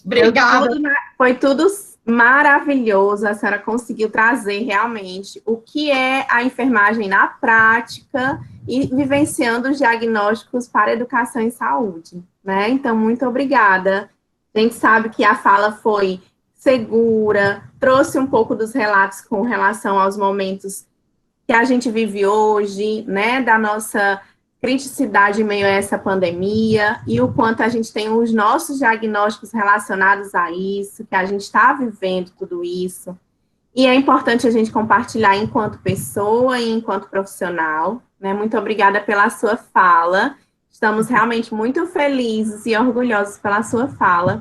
Obrigada. Foi tudo maravilhoso, a senhora conseguiu trazer realmente o que é a enfermagem na prática e vivenciando os diagnósticos para educação e saúde, né? Então, muito obrigada. A gente sabe que a fala foi segura, trouxe um pouco dos relatos com relação aos momentos que a gente vive hoje, né, da nossa criticidade em meio a essa pandemia e o quanto a gente tem os nossos diagnósticos relacionados a isso, que a gente está vivendo tudo isso. E é importante a gente compartilhar enquanto pessoa e enquanto profissional, né? Muito obrigada pela sua fala. Estamos realmente muito felizes e orgulhosos pela sua fala.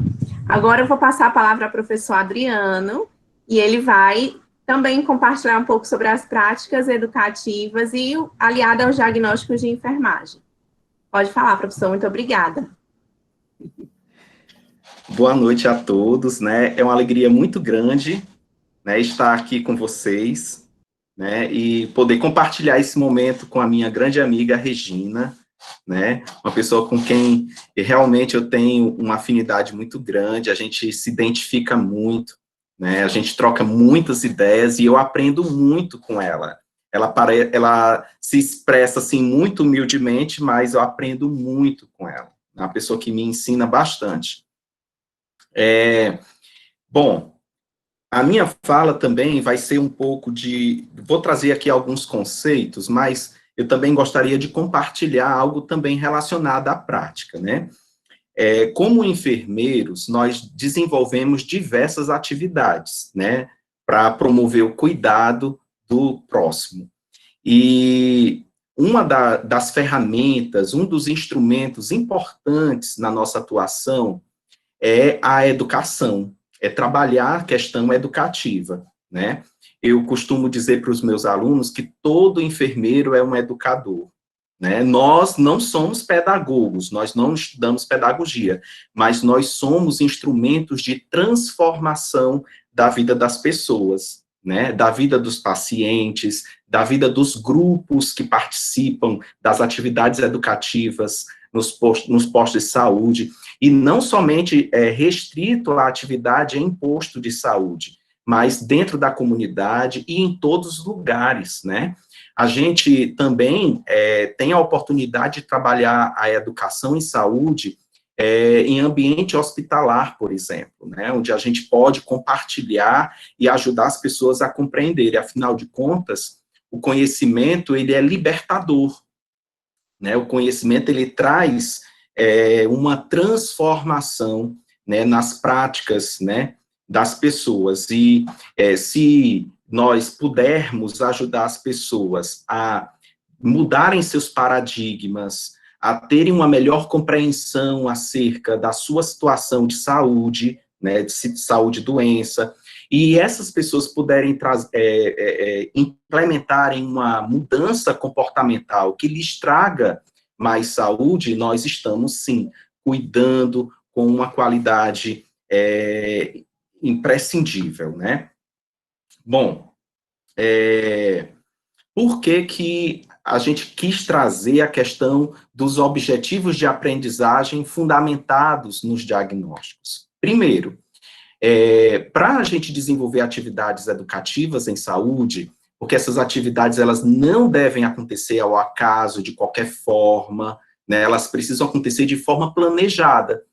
Agora eu vou passar a palavra ao professor Adriano, e ele vai também compartilhar um pouco sobre as práticas educativas e aliada aos diagnósticos de enfermagem. Pode falar, professor, muito obrigada. Boa noite a todos, né? É uma alegria muito grande, né, estar aqui com vocês, né, e poder compartilhar esse momento com a minha grande amiga Regina, né, uma pessoa com quem realmente eu tenho uma afinidade muito grande, a gente se identifica muito, né, a gente troca muitas ideias e eu aprendo muito com ela. Ela se expressa, assim, muito humildemente, mas eu aprendo muito com ela. É uma pessoa que me ensina bastante. Bom, a minha fala também vai ser um pouco de... Vou trazer aqui alguns conceitos, mas eu também gostaria de compartilhar algo também relacionado à prática, né? Como enfermeiros, nós desenvolvemos diversas atividades, né? Para promover o cuidado do próximo. E uma das ferramentas, um dos instrumentos importantes na nossa atuação é a educação, é trabalhar a questão educativa, né? Eu costumo dizer para os meus alunos que todo enfermeiro é um educador, né? Nós não somos pedagogos, nós não estudamos pedagogia, mas nós somos instrumentos de transformação da vida das pessoas, né? Da vida dos pacientes, da vida dos grupos que participam das atividades educativas nos postos de saúde, e não somente restrito à atividade em posto de saúde, mas dentro da comunidade e em todos os lugares, né? A gente também tem a oportunidade de trabalhar a educação em saúde em ambiente hospitalar, por exemplo, né, onde a gente pode compartilhar e ajudar as pessoas a compreenderem. Afinal de contas, o conhecimento, ele é libertador, né, o conhecimento, ele traz uma transformação, né, nas práticas, né, das pessoas, e se nós pudermos ajudar as pessoas a mudarem seus paradigmas, a terem uma melhor compreensão acerca da sua situação de saúde, né, de saúde e doença, e essas pessoas puderem implementarem uma mudança comportamental que lhes traga mais saúde, nós estamos, sim, cuidando com uma qualidade imprescindível, né? Bom, por que a gente quis trazer a questão dos objetivos de aprendizagem fundamentados nos diagnósticos? Primeiro, para a gente desenvolver atividades educativas em saúde, porque essas atividades, elas não devem acontecer ao acaso, de qualquer forma, né, elas precisam acontecer de forma planejada,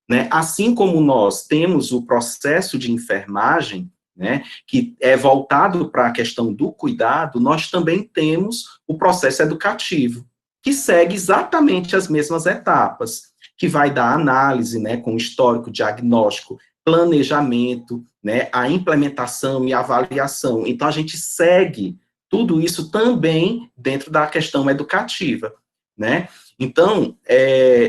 né, assim como nós temos o processo de enfermagem, né, que é voltado para a questão do cuidado, nós também temos o processo educativo, que segue exatamente as mesmas etapas, que vai dar análise, né, com histórico, diagnóstico, planejamento, né, a implementação e avaliação. Então, a gente segue tudo isso também dentro da questão educativa, né? Então,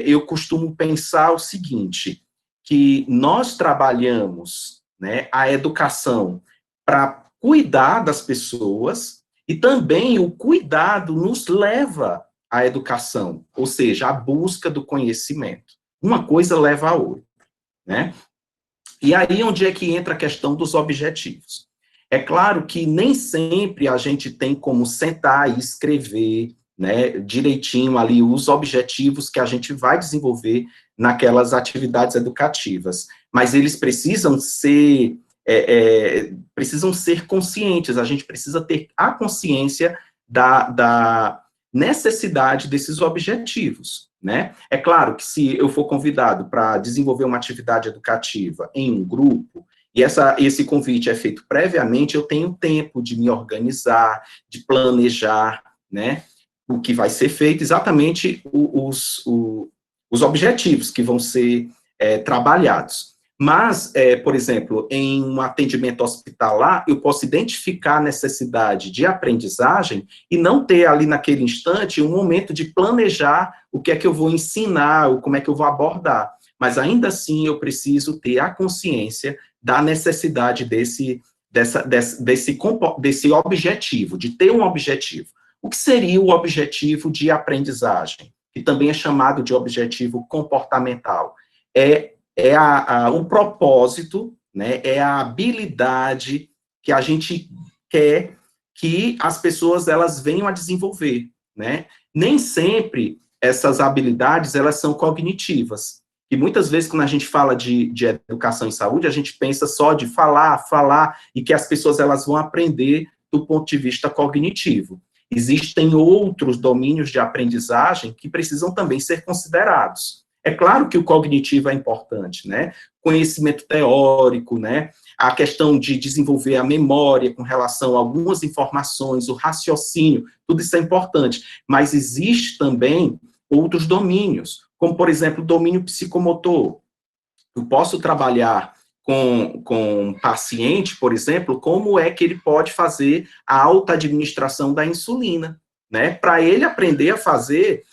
eu costumo pensar o seguinte, que nós trabalhamos, né, a educação para cuidar das pessoas, e também o cuidado nos leva à educação, ou seja, à busca do conhecimento. Uma coisa leva a outra, né? E aí onde é que entra a questão dos objetivos? É claro que nem sempre a gente tem como sentar e escrever, né, direitinho ali os objetivos que a gente vai desenvolver naquelas atividades educativas, mas eles precisam ser conscientes, a gente precisa ter a consciência da necessidade desses objetivos, né? É claro que se eu for convidado para desenvolver uma atividade educativa em um grupo, e esse convite é feito previamente, eu tenho tempo de me organizar, de planejar, né, o que vai ser feito, exatamente os objetivos que vão ser trabalhados. Mas, por exemplo, em um atendimento hospitalar, eu posso identificar a necessidade de aprendizagem e não ter ali naquele instante um momento de planejar o que é que eu vou ensinar, ou como é que eu vou abordar. Mas ainda assim eu preciso ter a consciência da necessidade desse objetivo, de ter um objetivo. O que seria o objetivo de aprendizagem? Que também é chamado de objetivo comportamental. O propósito, né, é a habilidade que a gente quer que as pessoas elas venham a desenvolver, né? Nem sempre essas habilidades elas são cognitivas. E muitas vezes quando a gente fala de educação em saúde, a gente pensa só de falar e que as pessoas elas vão aprender do ponto de vista cognitivo. Existem outros domínios de aprendizagem que precisam também ser considerados. É claro que o cognitivo é importante, né? Conhecimento teórico, né? A questão de desenvolver a memória com relação a algumas informações, o raciocínio, tudo isso é importante. Mas existe também outros domínios, como, por exemplo, o domínio psicomotor. Eu posso trabalhar com um paciente, por exemplo, como é que ele pode fazer a auto-administração da insulina, né? Para ele aprender a fazer...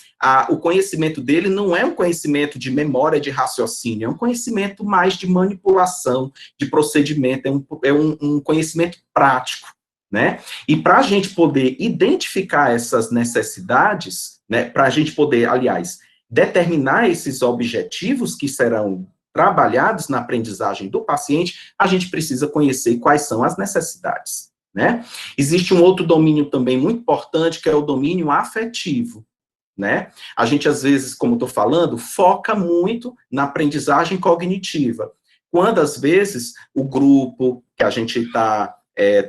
o conhecimento dele não é um conhecimento de memória, de raciocínio, é um conhecimento mais de manipulação, de procedimento, é um conhecimento prático, né? E para a gente poder identificar essas necessidades, né, para a gente poder, aliás, determinar esses objetivos que serão trabalhados na aprendizagem do paciente, a gente precisa conhecer quais são as necessidades, né? Existe um outro domínio também muito importante, que é o domínio afetivo. né? A gente, às vezes, como estou falando, foca muito na aprendizagem cognitiva, quando, às vezes, o grupo que a gente está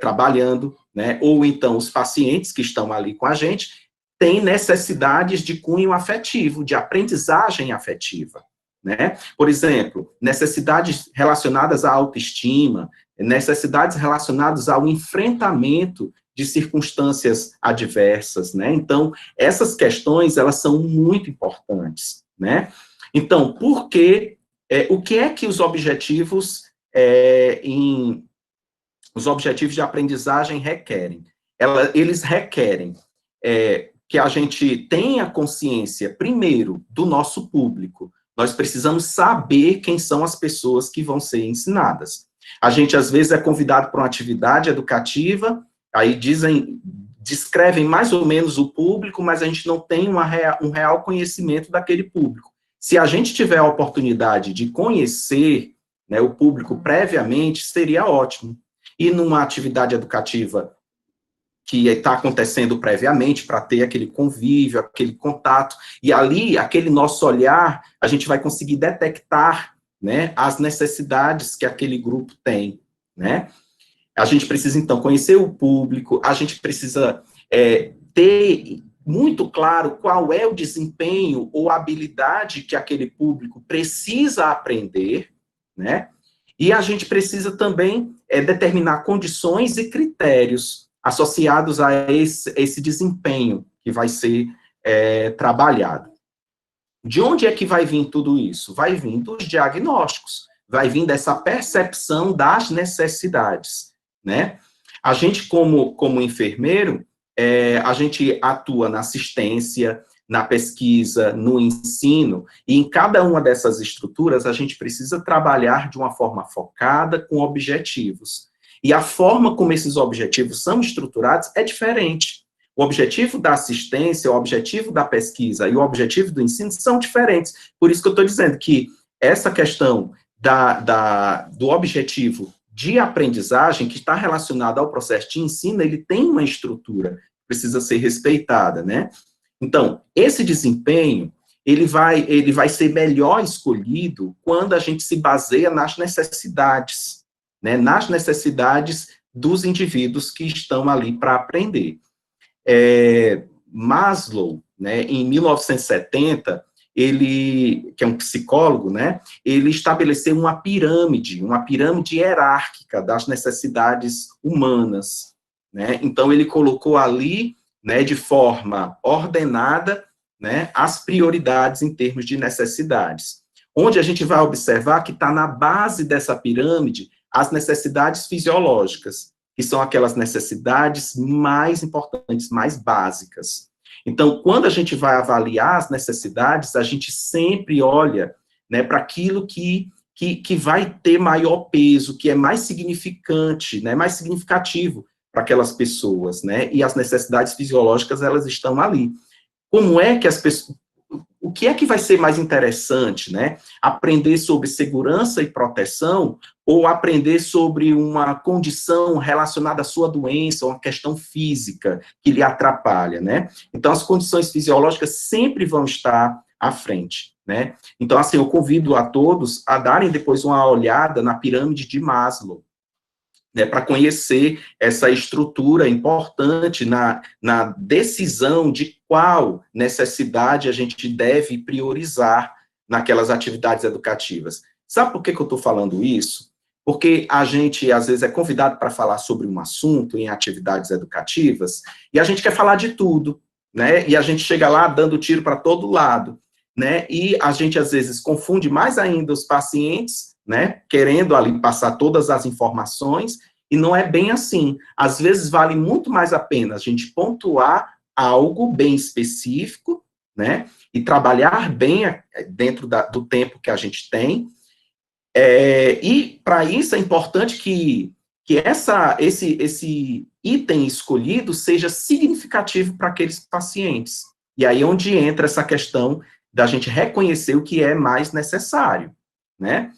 trabalhando, né, ou então os pacientes que estão ali com a gente, têm necessidades de cunho afetivo, de aprendizagem afetiva, né? Por exemplo, necessidades relacionadas à autoestima, necessidades relacionadas ao enfrentamento de circunstâncias adversas, né? Então, essas questões, elas são muito importantes, né? Então, o que é que os objetivos os objetivos de aprendizagem requerem? Eles requerem que a gente tenha consciência, primeiro, do nosso público. Nós precisamos saber quem são as pessoas que vão ser ensinadas. A gente, às vezes, é convidado para uma atividade educativa, aí descrevem mais ou menos o público, mas a gente não tem um real conhecimento daquele público. Se a gente tiver a oportunidade de conhecer, né, o público previamente, seria ótimo. E numa atividade educativa que está acontecendo previamente, para ter aquele convívio, aquele contato, e ali, aquele nosso olhar, a gente vai conseguir detectar, né, as necessidades que aquele grupo tem, né? A gente precisa, então, conhecer o público, a gente precisa ter muito claro qual é o desempenho ou habilidade que aquele público precisa aprender, né? E a gente precisa também determinar condições e critérios associados a esse desempenho que vai ser trabalhado. De onde é que vai vir tudo isso? Vai vir dos diagnósticos, vai vir dessa percepção das necessidades, né? A gente, como enfermeiro, a gente atua na assistência, na pesquisa, no ensino, e em cada uma dessas estruturas a gente precisa trabalhar de uma forma focada, com objetivos. E a forma como esses objetivos são estruturados é diferente. O objetivo da assistência, o objetivo da pesquisa e o objetivo do ensino são diferentes. Por isso que eu estou dizendo que essa questão do objetivo de aprendizagem, que está relacionado ao processo de ensino, ele tem uma estrutura, precisa ser respeitada, né? Então, esse desempenho, ele vai ser melhor escolhido quando a gente se baseia nas necessidades, né? Nas necessidades dos indivíduos que estão ali para aprender. Maslow, né, em 1970, ele, que é um psicólogo, né, ele estabeleceu uma pirâmide hierárquica das necessidades humanas, né? Então ele colocou ali, né, de forma ordenada, né, as prioridades em termos de necessidades, onde a gente vai observar que está na base dessa pirâmide as necessidades fisiológicas, que são aquelas necessidades mais importantes, mais básicas. Então, quando a gente vai avaliar as necessidades, a gente sempre olha, né, para aquilo que vai ter maior peso, que é mais significante, né, mais significativo para aquelas pessoas, né, e as necessidades fisiológicas, elas estão ali. Como é que as pessoas... O que é que vai ser mais interessante, né? Aprender sobre segurança e proteção ou aprender sobre uma condição relacionada à sua doença ou uma questão física que lhe atrapalha, né? Então, as condições fisiológicas sempre vão estar à frente, né? Então, assim, eu convido a todos a darem depois uma olhada na pirâmide de Maslow, né, para conhecer essa estrutura importante na decisão de qual necessidade a gente deve priorizar naquelas atividades educativas. Sabe por que eu estou falando isso? Porque a gente, às vezes, é convidado para falar sobre um assunto em atividades educativas, e a gente quer falar de tudo, né? E a gente chega lá dando tiro para todo lado, né? E a gente, às vezes, confunde mais ainda os pacientes, né, querendo ali passar todas as informações, e não é bem assim. Às vezes vale muito mais a pena a gente pontuar algo bem específico, né, e trabalhar bem dentro do tempo que a gente tem, e para isso é importante que esse item escolhido seja significativo para aqueles pacientes. E aí é onde entra essa questão da gente reconhecer o que é mais necessário, né?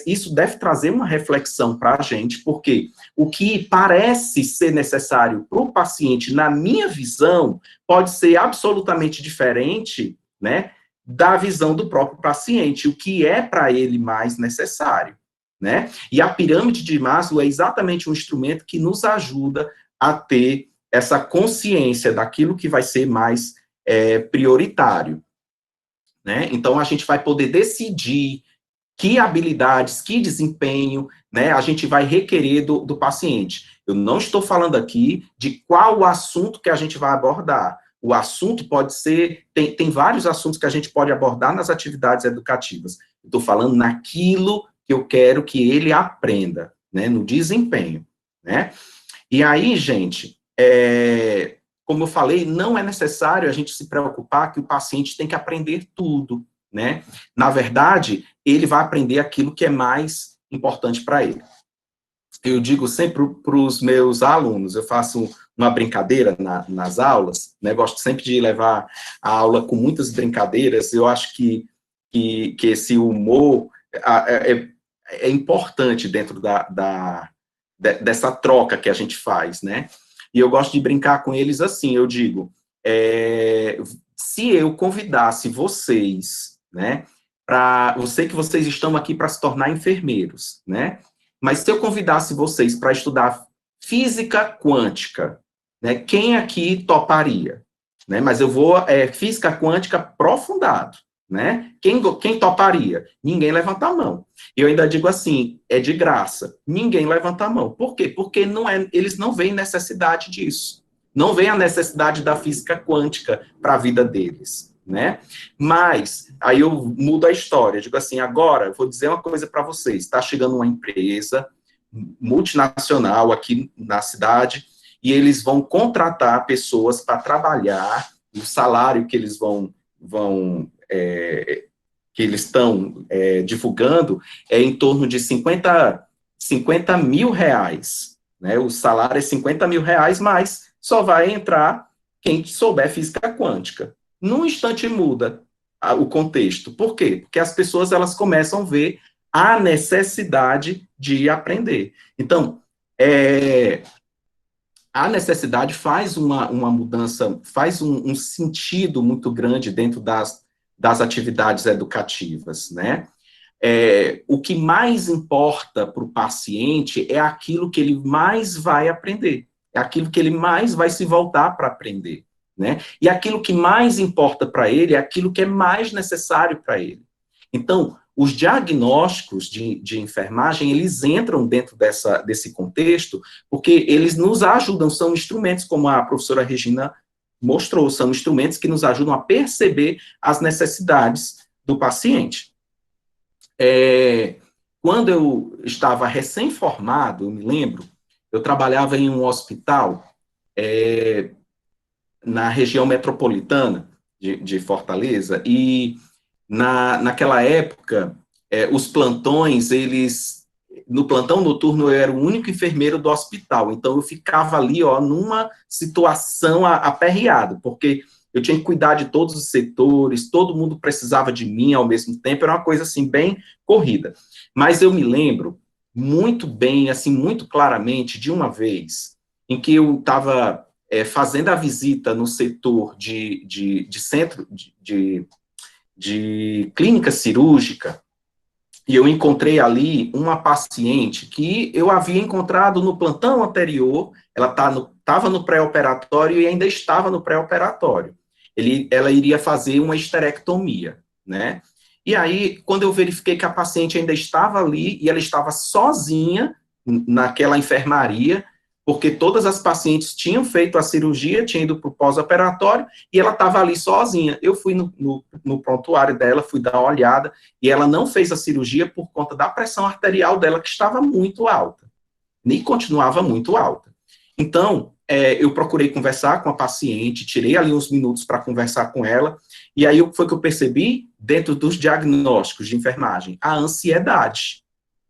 isso deve trazer uma reflexão para a gente, porque o que parece ser necessário para o paciente, na minha visão, pode ser absolutamente diferente, né, da visão do próprio paciente, o que é para ele mais necessário, né? E a pirâmide de Maslow é exatamente um instrumento que nos ajuda a ter essa consciência daquilo que vai ser mais prioritário, né? Então, a gente vai poder decidir que habilidades, que desempenho, né, a gente vai requerer do paciente. Eu não estou falando aqui de qual o assunto que a gente vai abordar. O assunto pode ser, tem vários assuntos que a gente pode abordar nas atividades educativas. Estou falando naquilo que eu quero que ele aprenda, né, no desempenho, né? E aí, gente, como eu falei, não é necessário a gente se preocupar que o paciente tem que aprender tudo, né? Na verdade, ele vai aprender aquilo que é mais importante para ele. Eu digo sempre para os meus alunos, eu faço uma brincadeira nas aulas, né? Gosto sempre de levar a aula com muitas brincadeiras. Eu acho que esse humor é importante dentro dessa troca que a gente faz, né? E eu gosto de brincar com eles assim, eu digo, se eu convidasse vocês, né, eu sei que vocês estão aqui para se tornar enfermeiros, né, mas se eu convidasse vocês para estudar física quântica, né, quem aqui toparia? Né, mas eu vou, física quântica aprofundado, né, quem toparia? Ninguém levanta a mão. Eu ainda digo assim, é de graça, ninguém levanta a mão. Por quê? Porque eles não veem necessidade disso. Não veem a necessidade da física quântica para a vida deles, né? Mas, aí eu mudo a história, digo assim, agora, eu vou dizer uma coisa para vocês, está chegando uma empresa multinacional aqui na cidade, e eles vão contratar pessoas para trabalhar, o salário que eles que eles estão divulgando é em torno de 50 mil reais, né? O salário é 50 mil reais, mas só vai entrar quem souber física quântica. Num instante muda o contexto. Por quê? Porque as pessoas elas começam a ver a necessidade de aprender. Então, a necessidade faz uma mudança, faz um sentido muito grande dentro das atividades educativas, né? O que mais importa para o paciente é aquilo que ele mais vai aprender, é aquilo que ele mais vai se voltar para aprender, né? E aquilo que mais importa para ele é aquilo que é mais necessário para ele. Então, os diagnósticos de enfermagem, eles entram dentro desse contexto, porque eles nos ajudam, são instrumentos, como a professora Regina mostrou, são instrumentos que nos ajudam a perceber as necessidades do paciente. Quando eu estava recém-formado, eu me lembro, eu trabalhava em um hospital na região metropolitana de Fortaleza, e naquela época, os plantões, no plantão noturno eu era o único enfermeiro do hospital, então eu ficava ali, numa situação aperreada, porque eu tinha que cuidar de todos os setores, todo mundo precisava de mim ao mesmo tempo, era uma coisa, assim, bem corrida. Mas eu me lembro muito bem, assim, muito claramente, de uma vez, em que eu estava fazendo a visita no setor de centro de clínica cirúrgica, e eu encontrei ali uma paciente que eu havia encontrado no plantão anterior, ela estava no pré-operatório e ainda estava no pré-operatório. Ela iria fazer uma esterectomia, né? E aí, quando eu verifiquei que a paciente ainda estava ali, e ela estava sozinha naquela enfermaria, porque todas as pacientes tinham feito a cirurgia, tinham ido para o pós-operatório, e ela estava ali sozinha. Eu fui no prontuário dela, fui dar uma olhada, e ela não fez a cirurgia por conta da pressão arterial dela, que estava muito alta, e continuava muito alta. Então, eu procurei conversar com a paciente, tirei ali uns minutos para conversar com ela, e aí o que foi que eu percebi, dentro dos diagnósticos de enfermagem? A ansiedade,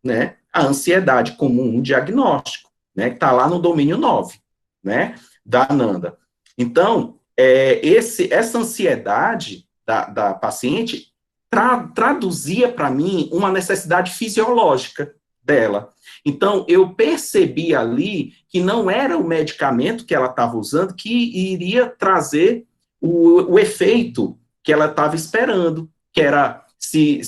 né? A ansiedade como um diagnóstico, né, que está lá no domínio 9, né, da Ananda. Então, essa ansiedade da paciente traduzia para mim uma necessidade fisiológica dela. Então, eu percebi ali que não era o medicamento que ela estava usando que iria trazer o efeito que ela estava esperando, que era se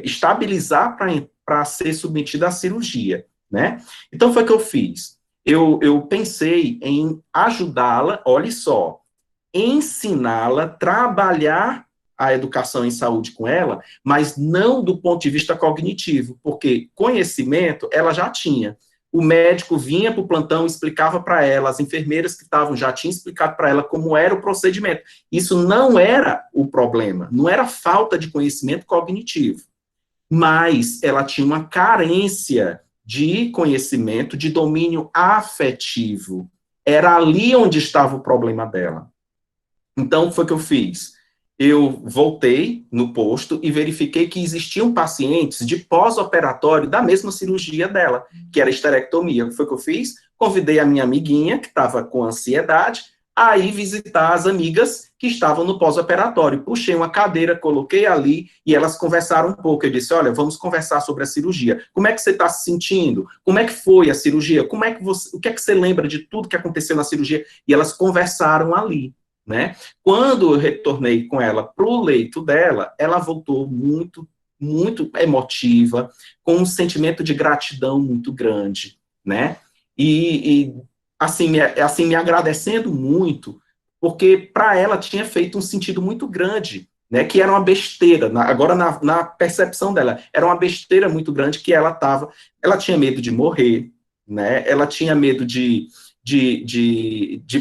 estabilizar para ser submetida à cirurgia, né? Então, foi o que eu fiz. Eu pensei em ajudá-la, olha só, ensiná-la, trabalhar a educação em saúde com ela, mas não do ponto de vista cognitivo, porque conhecimento ela já tinha. O médico vinha para o plantão, explicava para ela, as enfermeiras que estavam já tinham explicado para ela como era o procedimento. Isso não era o problema, não era falta de conhecimento cognitivo, mas ela tinha uma carência de conhecimento, de domínio afetivo. Era ali onde estava o problema dela. Então, foi o que eu fiz. Eu voltei no posto e verifiquei que existiam pacientes de pós-operatório da mesma cirurgia dela, que era esterectomia. Foi o que eu fiz? Convidei a minha amiguinha, que estava com ansiedade, a ir visitar as amigas que estavam no pós-operatório. Puxei uma cadeira, coloquei ali e elas conversaram um pouco. Eu disse, olha, vamos conversar sobre a cirurgia. Como é que você está se sentindo? Como é que foi a cirurgia? O que é que você lembra de tudo que aconteceu na cirurgia? E elas conversaram ali. Né? Quando eu retornei com ela para o leito dela, ela voltou muito, muito emotiva, com um sentimento de gratidão muito grande, né? E assim, me agradecendo muito, porque para ela tinha feito um sentido muito grande, né? Que era uma besteira, agora na percepção dela, era uma besteira muito grande que ela tinha medo de morrer, né? Ela tinha medo de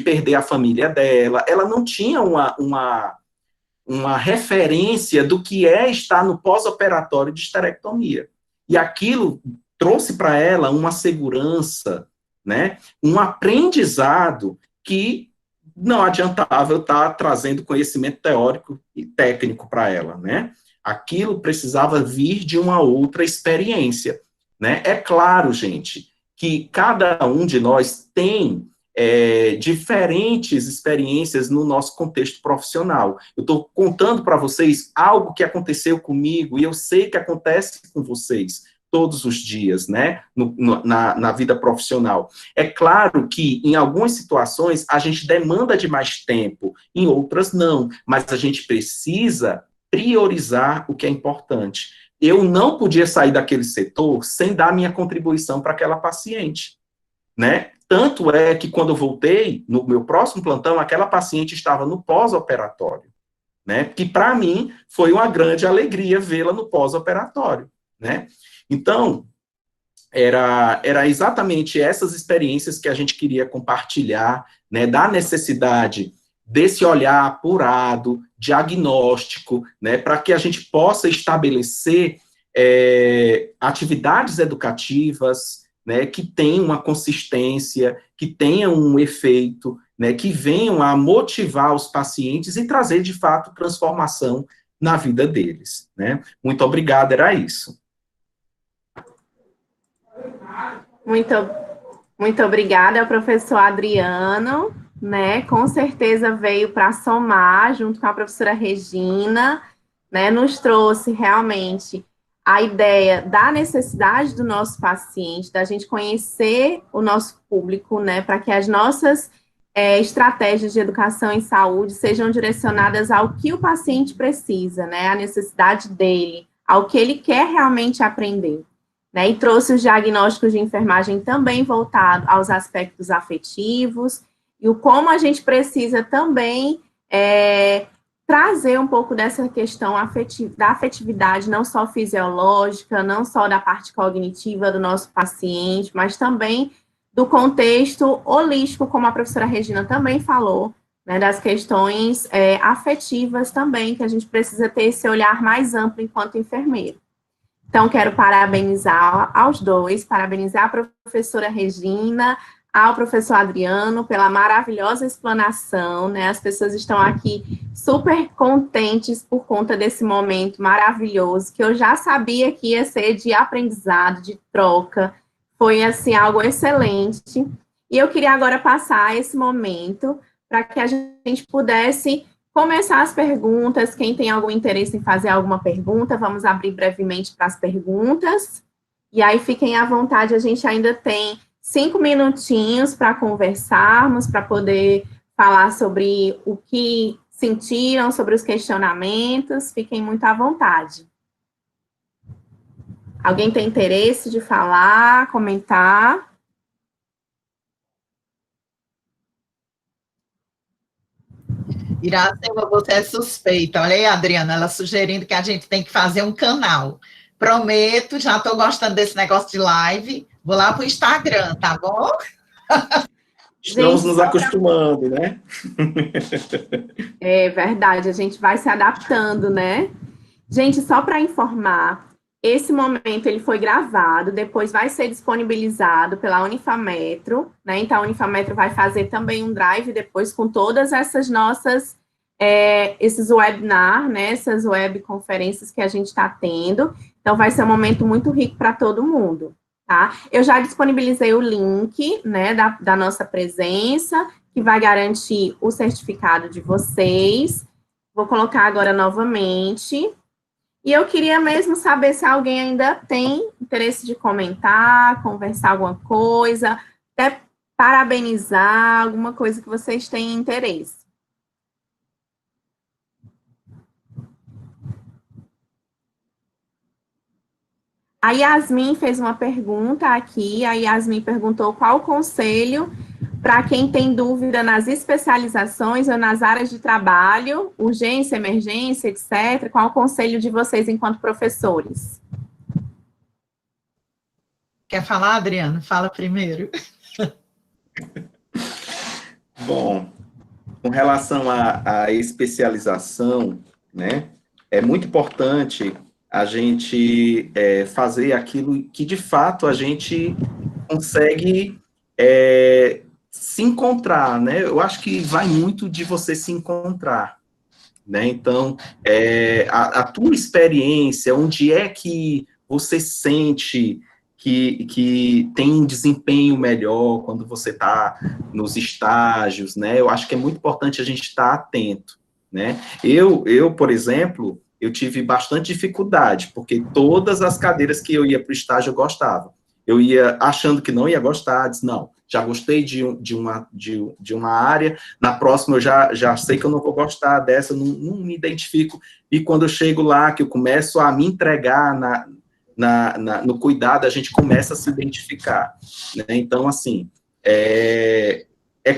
perder a família dela, ela não tinha uma referência do que é estar no pós-operatório de esterectomia. E aquilo trouxe para ela uma segurança, né, um aprendizado que não adiantava eu estar trazendo conhecimento teórico e técnico para ela, né? Aquilo precisava vir de uma outra experiência, né? É claro, gente, que cada um de nós tem diferentes experiências no nosso contexto profissional. Eu estou contando para vocês algo que aconteceu comigo e eu sei que acontece com vocês todos os dias, né, na vida profissional. É claro que em algumas situações a gente demanda de mais tempo, em outras não, mas a gente precisa priorizar o que é importante. Eu não podia sair daquele setor sem dar minha contribuição para aquela paciente, né? Tanto é que quando eu voltei, no meu próximo plantão, aquela paciente estava no pós-operatório, né? Que para mim foi uma grande alegria vê-la no pós-operatório, né? Então, era exatamente essas experiências que a gente queria compartilhar, né? Da necessidade desse olhar apurado, diagnóstico, né, para que a gente possa estabelecer atividades educativas, né, que tenham uma consistência, que tenham um efeito, né, que venham a motivar os pacientes e trazer, de fato, transformação na vida deles. Né? Muito obrigado, era isso. Muito obrigada ao professor Adriano, né? Com certeza veio para somar, junto com a professora Regina, né? Nos trouxe realmente a ideia da necessidade do nosso paciente, da gente conhecer o nosso público, né? Para que as nossas estratégias de educação em saúde sejam direcionadas ao que o paciente precisa, né? A necessidade dele, ao que ele quer realmente aprender. Né, e trouxe os diagnósticos de enfermagem também voltado aos aspectos afetivos e o como a gente precisa também trazer um pouco dessa questão da afetividade, não só fisiológica, não só da parte cognitiva do nosso paciente, mas também do contexto holístico, como a professora Regina também falou, né, das questões afetivas também, que a gente precisa ter esse olhar mais amplo enquanto enfermeiro. Então, quero parabenizar aos dois, parabenizar a professora Regina, ao professor Adriano, pela maravilhosa explanação, né? As pessoas estão aqui super contentes por conta desse momento maravilhoso, que eu já sabia que ia ser de aprendizado, de troca. Foi, assim, algo excelente. E eu queria agora passar esse momento para que a gente pudesse começar as perguntas. Quem tem algum interesse em fazer alguma pergunta, vamos abrir brevemente para as perguntas. E aí, fiquem à vontade, a gente ainda tem 5 minutinhos para conversarmos, para poder falar sobre o que sentiram, sobre os questionamentos. Fiquem muito à vontade. Alguém tem interesse de falar, comentar? Iracema, você é suspeita. Olha aí, Adriana, ela sugerindo que a gente tem que fazer um canal. Prometo, já estou gostando desse negócio de live. Vou lá para o Instagram, tá bom? Estamos nos acostumando, né? É verdade, a gente vai se adaptando, né? Gente, só para informar, esse momento ele foi gravado, depois vai ser disponibilizado pela Unifametro, né? Então, a Unifametro vai fazer também um drive depois com todas essas nossas, esses webinars, né? Essas webconferências que a gente está tendo. Então, vai ser um momento muito rico para todo mundo, tá? Eu já disponibilizei o link, né, da nossa presença, que vai garantir o certificado de vocês. Vou colocar agora novamente. E eu queria mesmo saber se alguém ainda tem interesse de comentar, conversar alguma coisa, até parabenizar, alguma coisa que vocês tenham interesse. A Yasmin fez uma pergunta aqui, a Yasmin perguntou qual o conselho para quem tem dúvida nas especializações ou nas áreas de trabalho, urgência, emergência, etc. Qual o conselho de vocês enquanto professores? Quer falar, Adriana? Fala primeiro. Bom, com relação à especialização, né, é muito importante a gente fazer aquilo que, de fato, a gente consegue se encontrar, né? Eu acho que vai muito de você se encontrar, né? Então, a tua experiência, onde é que você sente que tem um desempenho melhor quando você está nos estágios, né? Eu acho que é muito importante a gente estar atento, né? Eu, por exemplo, eu tive bastante dificuldade, porque todas as cadeiras que eu ia para o estágio eu gostava. Eu ia achando que não ia gostar, disse, não, já gostei de uma área, na próxima eu já sei que eu não vou gostar dessa, não me identifico, e quando eu chego lá, que eu começo a me entregar no cuidado, a gente começa a se identificar, né? Então, assim, é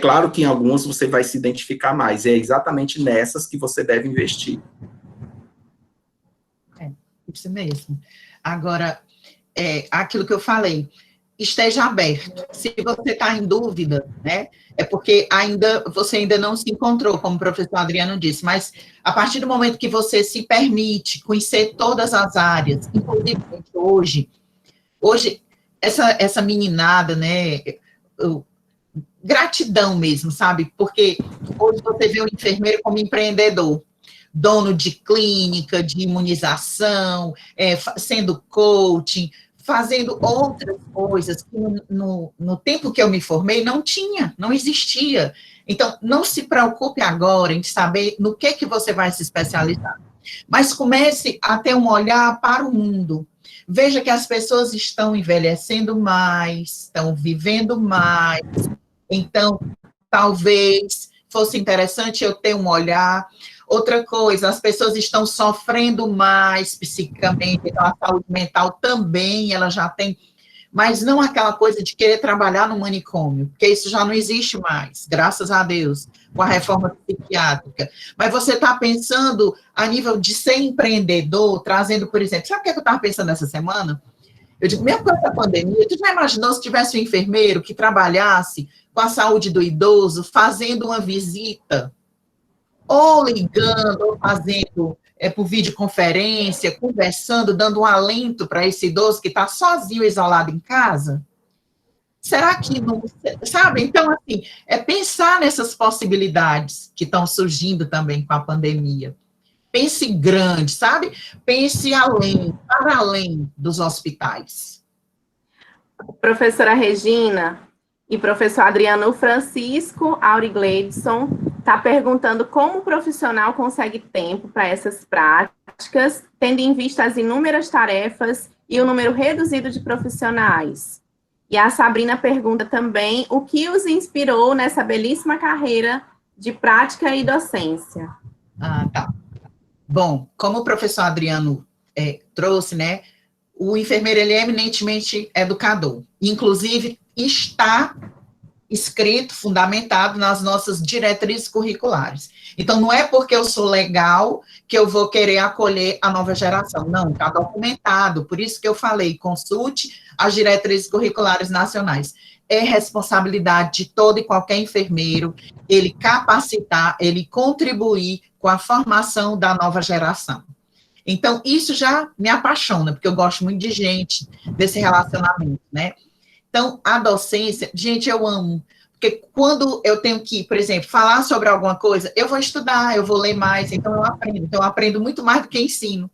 claro que em algumas você vai se identificar mais, é exatamente nessas que você deve investir. Isso mesmo. Agora, aquilo que eu falei, esteja aberto. Se você está em dúvida, né, é porque você ainda não se encontrou, como o professor Adriano disse, mas a partir do momento que você se permite conhecer todas as áreas, inclusive hoje essa meninada, né, gratidão mesmo, sabe, porque hoje você vê o enfermeiro como empreendedor, dono de clínica, de imunização, sendo coaching, fazendo outras coisas que no tempo que eu me formei não existia. Então, não se preocupe agora em saber no que você vai se especializar, mas comece a ter um olhar para o mundo. Veja que as pessoas estão envelhecendo mais, estão vivendo mais, então, talvez fosse interessante eu ter um olhar. Outra coisa, as pessoas estão sofrendo mais psiquicamente, então a saúde mental também, ela já tem, mas não aquela coisa de querer trabalhar no manicômio, porque isso já não existe mais, graças a Deus, com a reforma psiquiátrica. Mas você está pensando a nível de ser empreendedor, trazendo, por exemplo, sabe o que eu estava pensando essa semana? Eu digo, mesmo com essa pandemia, tu já imaginou se tivesse um enfermeiro que trabalhasse com a saúde do idoso, fazendo uma visita, ou ligando, ou fazendo por videoconferência, conversando, dando um alento para esse idoso que está sozinho, isolado em casa? Será que não... Sabe? Então, assim, pensar nessas possibilidades que estão surgindo também com a pandemia. Pense grande, sabe? Pense além, para além dos hospitais. Professora Regina e professor Adriano, Francisco Aurigleidson está perguntando como o profissional consegue tempo para essas práticas, tendo em vista as inúmeras tarefas e o número reduzido de profissionais. E a Sabrina pergunta também o que os inspirou nessa belíssima carreira de prática e docência. Ah, tá. Bom, como o professor Adriano trouxe, né, o enfermeiro, ele é eminentemente educador. Inclusive, está escrito, fundamentado nas nossas diretrizes curriculares. Então, não é porque eu sou legal que eu vou querer acolher a nova geração. Não, está documentado. Por isso que eu falei, consulte as diretrizes curriculares nacionais. É responsabilidade de todo e qualquer enfermeiro ele capacitar, ele contribuir com a formação da nova geração. Então, isso já me apaixona, porque eu gosto muito de gente, desse relacionamento, né? Então, a docência, gente, eu amo, porque quando eu tenho que, por exemplo, falar sobre alguma coisa, eu vou estudar, eu vou ler mais, então eu aprendo muito mais do que ensino,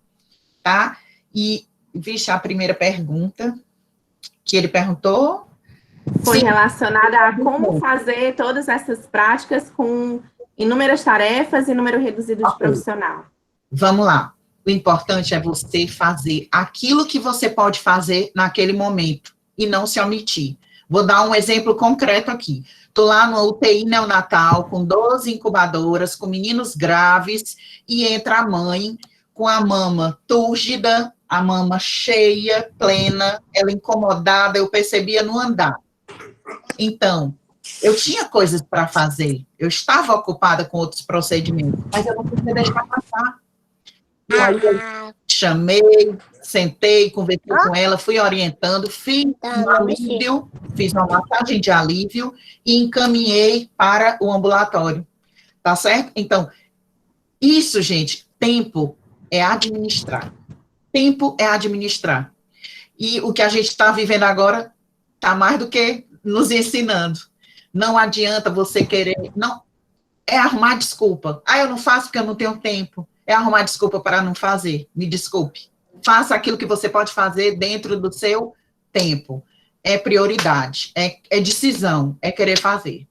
tá? E, vixe, a primeira pergunta que ele perguntou... Foi relacionada a como fazer todas essas práticas com inúmeras tarefas e número reduzido de profissional. Vamos lá. O importante é você fazer aquilo que você pode fazer naquele momento e não se omitir. Vou dar um exemplo concreto aqui. Estou lá no UTI neonatal, com 12 incubadoras, com meninos graves, e entra a mãe com a mama túrgida, a mama cheia, plena, ela incomodada, eu percebia no andar. Então, eu tinha coisas para fazer, eu estava ocupada com outros procedimentos, mas eu não podia deixar passar. E aí eu chamei, sentei, conversei com ela, fui orientando, fiz um alívio, fiz uma massagem de alívio e encaminhei para o ambulatório, tá certo? Então, isso, gente, tempo é administrar. Tempo é administrar. E o que a gente está vivendo agora está mais do que nos ensinando. Não adianta você querer, não, é arrumar desculpa. Ah, eu não faço porque eu não tenho tempo. É arrumar desculpa para não fazer. Me desculpe. Faça aquilo que você pode fazer dentro do seu tempo. É prioridade, é decisão, é querer fazer.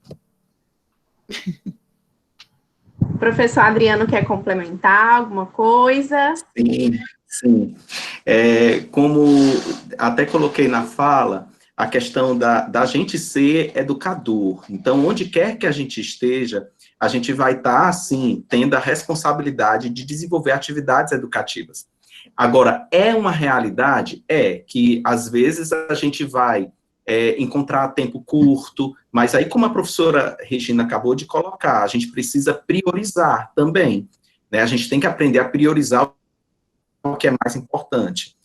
Professor Adriano quer complementar alguma coisa? Sim, sim. Como até coloquei na fala, a questão da gente ser educador. Então, onde quer que a gente esteja, a gente vai estar, assim, tendo a responsabilidade de desenvolver atividades educativas. Agora, é uma realidade? Que, às vezes, a gente vai encontrar tempo curto, mas aí, como a professora Regina acabou de colocar, a gente precisa priorizar também, né? A gente tem que aprender a priorizar o que é mais importante.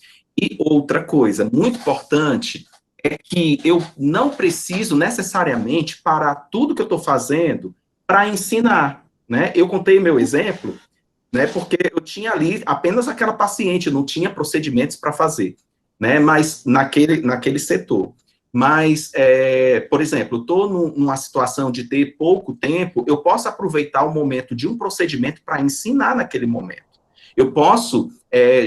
E outra coisa muito importante é que eu não preciso necessariamente parar tudo que eu estou fazendo para ensinar, né? Eu contei meu exemplo, né? Porque eu tinha ali apenas aquela paciente, não tinha procedimentos para fazer, né? Mas naquele setor. Mas, por exemplo, estou numa situação de ter pouco tempo, eu posso aproveitar o momento de um procedimento para ensinar naquele momento. Eu posso,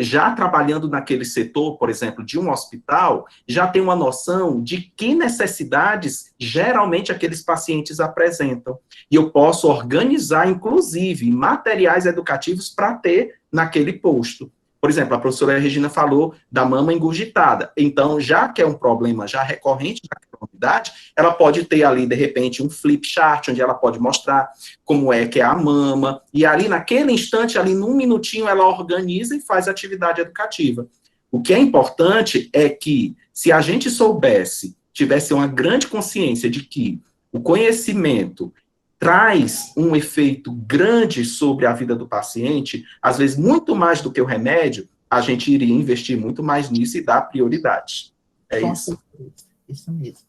já trabalhando naquele setor, por exemplo, de um hospital, já ter uma noção de que necessidades geralmente aqueles pacientes apresentam. E eu posso organizar, inclusive, materiais educativos para ter naquele posto. Por exemplo, a professora Regina falou da mama engurgitada. Então, já que é um problema já recorrente naquela unidade, ela pode ter ali, de repente, um flip chart, onde ela pode mostrar como é que é a mama, e ali, naquele instante, ali, num minutinho, ela organiza e faz atividade educativa. O que é importante é que, se a gente soubesse, tivesse uma grande consciência de que o conhecimento traz um efeito grande sobre a vida do paciente, às vezes muito mais do que o remédio, a gente iria investir muito mais nisso e dar prioridade. Com isso. Isso mesmo.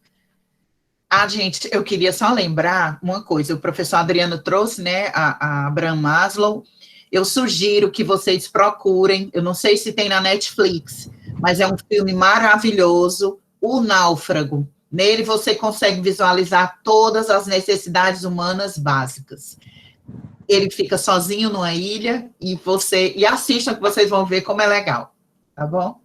Gente, eu queria só lembrar uma coisa, o professor Adriano trouxe, né, a Abraham Maslow. Eu sugiro que vocês procurem, eu não sei se tem na Netflix, mas é um filme maravilhoso, O Náufrago. Nele você consegue visualizar todas as necessidades humanas básicas. Ele fica sozinho numa ilha e assistam que vocês vão ver como é legal. Tá bom?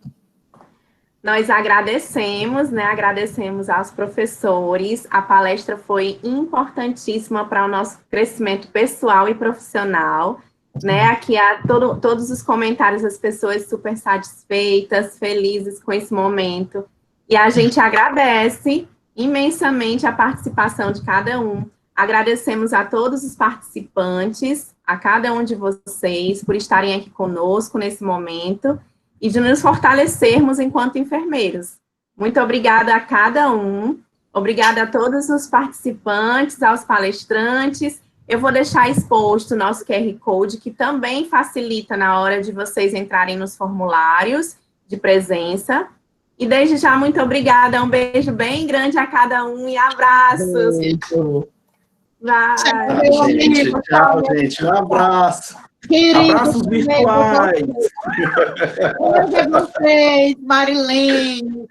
Nós agradecemos, né? Agradecemos aos professores. A palestra foi importantíssima para o nosso crescimento pessoal e profissional, né? Aqui há todos os comentários das pessoas super satisfeitas, felizes com esse momento. E a gente agradece imensamente a participação de cada um. Agradecemos a todos os participantes, a cada um de vocês, por estarem aqui conosco nesse momento e de nos fortalecermos enquanto enfermeiros. Muito obrigada a cada um, obrigada a todos os participantes, aos palestrantes. Eu vou deixar exposto o nosso QR Code, que também facilita na hora de vocês entrarem nos formulários de presença. E desde já, muito obrigada, um beijo bem grande a cada um e abraços. Beijo. Vai. Tchau, gente. Tchau, gente. Um abraço. Querido, Abraços virtuais. Beijo a vocês, Marilene,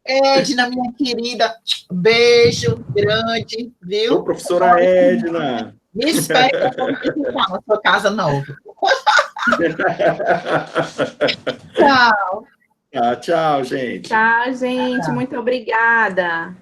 Edna, minha querida. Beijo grande, viu? Ô, professora Edna. Me espero na sua casa nova. Tchau. Tchau, gente. Tchau, gente. Muito obrigada.